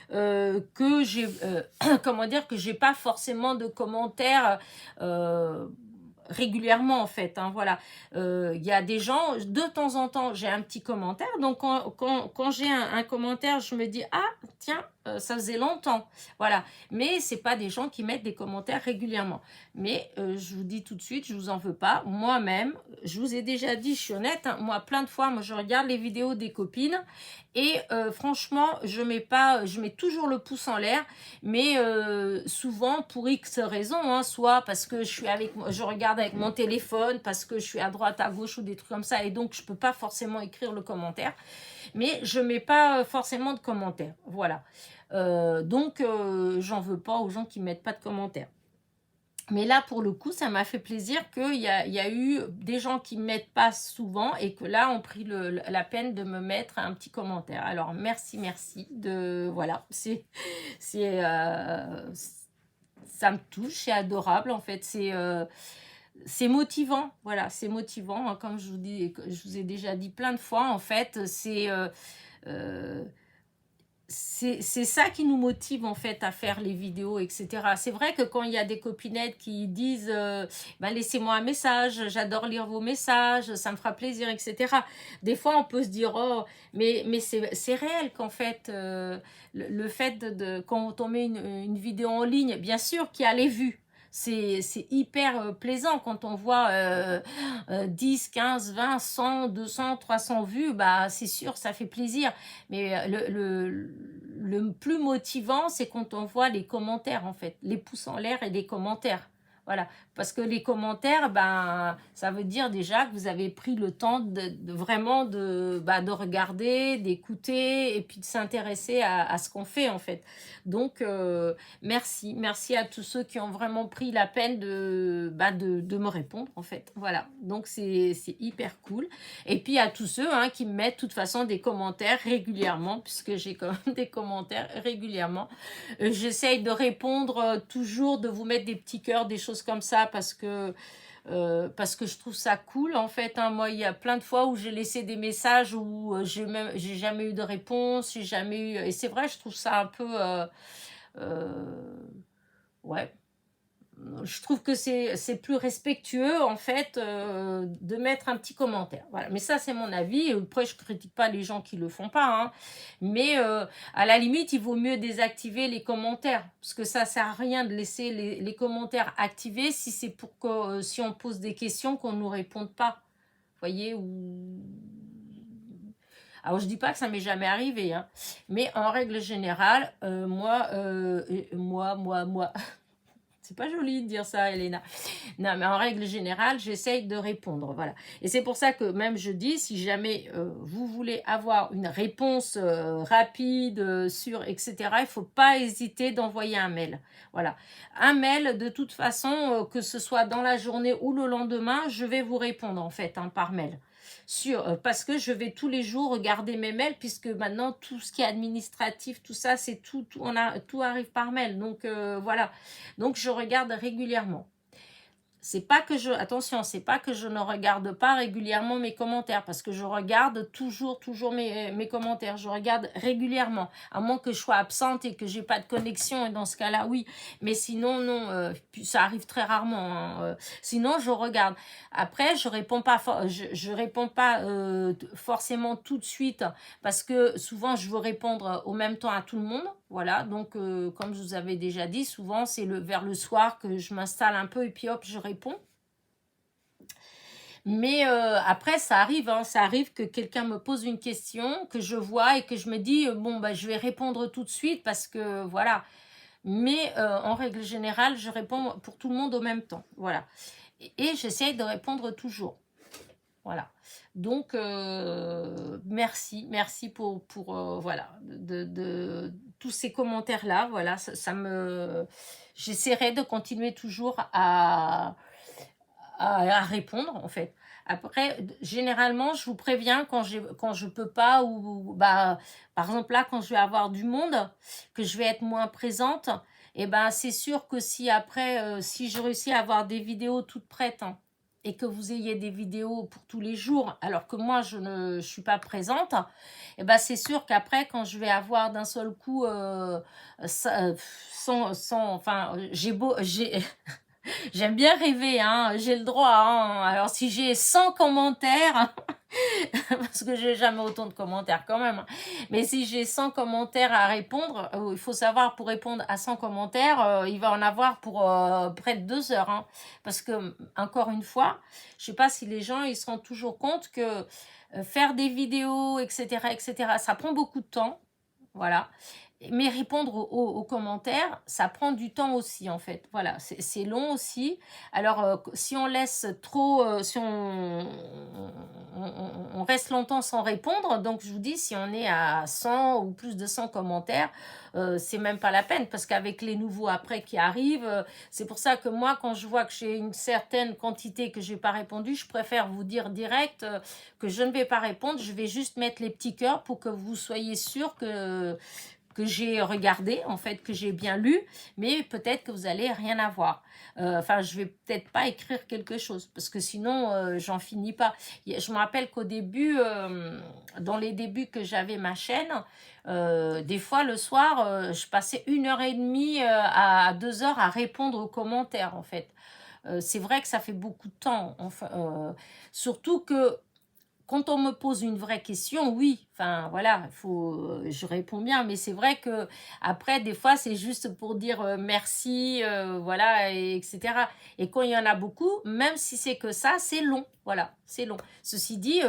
que j'ai, comment dire, que j'ai pas forcément de commentaires régulièrement en fait, hein, voilà. Il y a des gens, de temps en temps j'ai un petit commentaire, donc quand j'ai un commentaire, je me dis ah tiens, ça faisait longtemps, voilà. Mais c'est pas des gens qui mettent des commentaires régulièrement. Mais je vous dis tout de suite, je vous en veux pas. Moi-même, je vous ai déjà dit, je suis honnête, hein, moi plein de fois, moi je regarde les vidéos des copines, et franchement, je mets toujours le pouce en l'air, mais souvent pour X raisons, hein, soit parce que je regarde avec mon téléphone, parce que je suis à droite, à gauche ou des trucs comme ça, et donc je peux pas forcément écrire le commentaire, mais je mets pas forcément de commentaires, voilà. Donc j'en veux pas aux gens qui mettent pas de commentaires. Mais là, pour le coup, ça m'a fait plaisir qu'il y a eu des gens qui ne mettent pas souvent, et que là, ont pris la peine de me mettre un petit commentaire. Alors, merci. Voilà, ça me touche, c'est adorable, en fait. c'est motivant, voilà, c'est motivant, hein, comme je vous ai déjà dit plein de fois, en fait, euh, c'est ça qui nous motive en fait à faire les vidéos, etc. C'est vrai que quand il y a des copinettes qui disent ben, laissez-moi un message, j'adore lire vos messages, ça me fera plaisir, etc. Des fois on peut se dire oh mais c'est réel qu'en fait le fait quand on met une vidéo en ligne, bien sûr qu'il y a les vues. C'est hyper plaisant quand on voit 10, 15, 20, 100, 200, 300 vues, bah c'est sûr, ça fait plaisir. Mais le plus motivant, c'est quand on voit les commentaires, en fait, les pouces en l'air et les commentaires. Voilà, parce que les commentaires, ben, ça veut dire déjà que vous avez pris le temps vraiment de regarder, d'écouter et puis de s'intéresser à ce qu'on fait, en fait. Donc, merci. Merci à tous ceux qui ont vraiment pris la peine de me répondre, en fait. Voilà, donc c'est hyper cool. Et puis à tous ceux hein, qui me mettent de toute façon des commentaires régulièrement, puisque j'ai quand même des commentaires régulièrement. J'essaye de répondre toujours, de vous mettre des petits cœurs, des choses comme ça, parce que je trouve ça cool en fait. Hein. Moi, il y a plein de fois où j'ai laissé des messages où j'ai jamais eu de réponse, j'ai jamais eu... Et c'est vrai, je trouve ça un peu... ouais, je trouve que c'est plus respectueux en fait de mettre un petit commentaire. Voilà. Mais ça c'est mon avis. Après je critique pas les gens qui le font pas. Hein. Mais à la limite il vaut mieux désactiver les commentaires parce que ça sert à rien de laisser les commentaires activés si c'est pour que si on pose des questions qu'on nous réponde pas. Vous voyez ou alors je dis pas que ça m'est jamais arrivé, hein. Mais en règle générale, moi, c'est pas joli de dire ça, Elena. Non, mais en règle générale, j'essaye de répondre, voilà. Et c'est pour ça que même je dis, si jamais vous voulez avoir une réponse rapide, sûre, etc., il faut pas hésiter d'envoyer un mail. Voilà. Un mail, de toute façon, que ce soit dans la journée ou le lendemain, je vais vous répondre, en fait, hein, par mail. Parce que je vais tous les jours regarder mes mails puisque maintenant tout ce qui est administratif, tout ça, c'est tout arrive par mail. Donc voilà. Donc je regarde régulièrement. Attention, c'est pas que je ne regarde pas régulièrement mes commentaires, parce que je regarde toujours mes commentaires, je regarde régulièrement, à moins que je sois absente et que j'ai pas de connexion, et dans ce cas-là, oui, mais sinon, non, ça arrive très rarement, hein, sinon, je regarde. Après, je réponds pas, je réponds pas forcément tout de suite, parce que souvent, je veux répondre au même temps à tout le monde, voilà, donc comme je vous avais déjà dit, souvent, c'est vers le soir que je m'installe un peu, et puis hop, je réponds. Mais après, ça arrive que quelqu'un me pose une question, que je vois et que je me dis, bon, bah, je vais répondre tout de suite parce que voilà. Mais en règle générale, je réponds pour tout le monde au même temps. Voilà. Et j'essaye de répondre toujours. Voilà. Donc, merci pour voilà, de tous ces commentaires-là. Voilà, j'essaierai de continuer toujours à répondre en fait. Après, généralement, je vous préviens quand je peux pas ou bah par exemple là quand je vais avoir du monde, que je vais être moins présente, et ben c'est sûr que si après si je réussis à avoir des vidéos toutes prêtes hein, et que vous ayez des vidéos pour tous les jours alors que moi je ne suis pas présente, et ben c'est sûr qu'après quand je vais avoir d'un seul coup enfin j'ai j'aime bien rêver, hein, j'ai le droit. Hein. Alors si j'ai 100 commentaires, parce que j'ai jamais autant de commentaires quand même, hein, mais si j'ai 100 commentaires à répondre, il faut savoir pour répondre à 100 commentaires, il va en avoir pour près de 2 heures. Hein, parce que, encore une fois, je sais pas si les gens ils se rendent toujours compte que faire des vidéos, etc., ça prend beaucoup de temps. Voilà. Mais répondre aux commentaires, ça prend du temps aussi, en fait. Voilà, c'est long aussi. Alors, si on laisse trop, si on reste longtemps sans répondre, donc je vous dis, si on est à 100 ou plus de 100 commentaires, c'est même pas la peine, parce qu'avec les nouveaux après qui arrivent, c'est pour ça que moi, quand je vois que j'ai une certaine quantité que je n'ai pas répondu, je préfère vous dire direct que je ne vais pas répondre, je vais juste mettre les petits cœurs pour que vous soyez sûr que j'ai regardé, en fait, que j'ai bien lu, mais peut-être que vous allez rien avoir. Enfin, je vais peut-être pas écrire quelque chose, parce que sinon, j'en finis pas. Je me rappelle qu'au début, dans les débuts que j'avais ma chaîne, des fois, le soir, je passais 1 heure et demie à 2 heures à répondre aux commentaires, en fait. C'est vrai que ça fait beaucoup de temps, enfin, surtout que quand on me pose une vraie question, oui, enfin voilà, je réponds bien, mais c'est vrai que après, des fois, c'est juste pour dire merci, voilà, etc. Et quand il y en a beaucoup, même si c'est que ça, c'est long, voilà, c'est long. Ceci dit,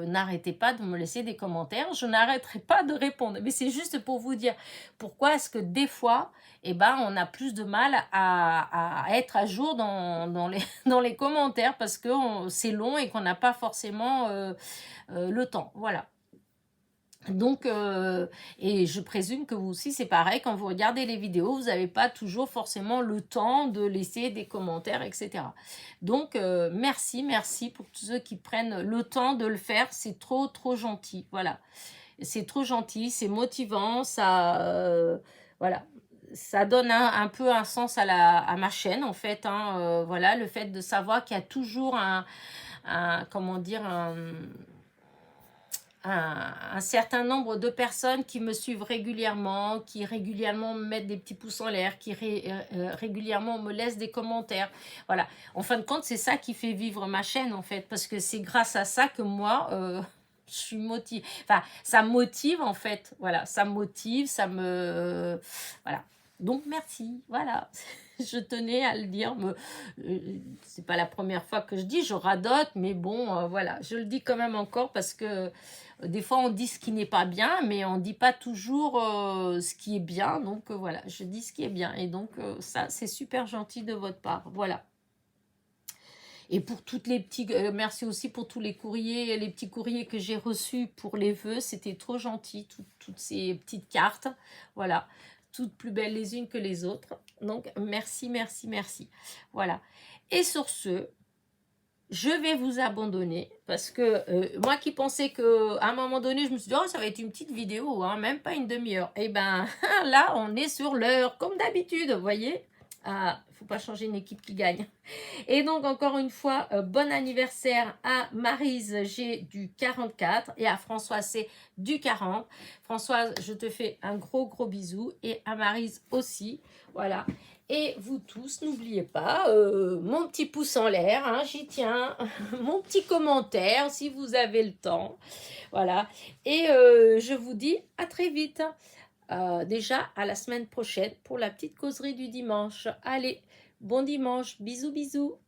n'arrêtez pas de me laisser des commentaires, je n'arrêterai pas de répondre, mais c'est juste pour vous dire pourquoi est-ce que des fois, eh ben, on a plus de mal à être à jour dans les, dans les commentaires parce que c'est long et qu'on n'a pas forcément le temps. Voilà. Donc, et je présume que vous aussi, c'est pareil, quand vous regardez les vidéos, vous n'avez pas toujours forcément le temps de laisser des commentaires, etc. Donc, merci pour tous ceux qui prennent le temps de le faire, c'est trop, trop gentil, voilà. C'est trop gentil, c'est motivant, ça, voilà, ça donne un peu un sens à ma chaîne, en fait, hein, voilà, le fait de savoir qu'il y a toujours comment dire, un certain nombre de personnes qui me suivent régulièrement, qui régulièrement me mettent des petits pouces en l'air, qui régulièrement me laissent des commentaires. Voilà. En fin de compte, c'est ça qui fait vivre ma chaîne, en fait, parce que c'est grâce à ça que moi, je suis motivée. Enfin, ça me motive, en fait. Voilà, ça me motive, ça me... voilà. Donc, merci. Voilà. Je tenais à le dire. C'est pas la première fois que je dis, je radote, mais bon, voilà. Je le dis quand même encore parce que des fois, on dit ce qui n'est pas bien, mais on ne dit pas toujours ce qui est bien. Donc, voilà, je dis ce qui est bien. Et donc, ça, c'est super gentil de votre part. Voilà. Et pour toutes les petits... merci aussi pour tous les courriers, les petits courriers que j'ai reçus pour les vœux. C'était trop gentil, toutes ces petites cartes. Voilà. Toutes plus belles les unes que les autres. Donc, merci. Voilà. Et sur ce, je vais vous abandonner parce que moi qui pensais qu'à un moment donné, je me suis dit, oh, ça va être une petite vidéo, hein, même pas une demi-heure. Et ben là, on est sur l'heure, comme d'habitude, vous voyez. Ah, faut pas changer une équipe qui gagne. Et donc, encore une fois, bon anniversaire à Maryse G du 44 et à Françoise C du 40. Françoise, je te fais un gros bisou et à Maryse aussi. Voilà. Et vous tous, n'oubliez pas, mon petit pouce en l'air, hein, j'y tiens, mon petit commentaire si vous avez le temps. Voilà. Et je vous dis à très vite. Déjà, à la semaine prochaine pour la petite causerie du dimanche. Allez, bon dimanche, bisous.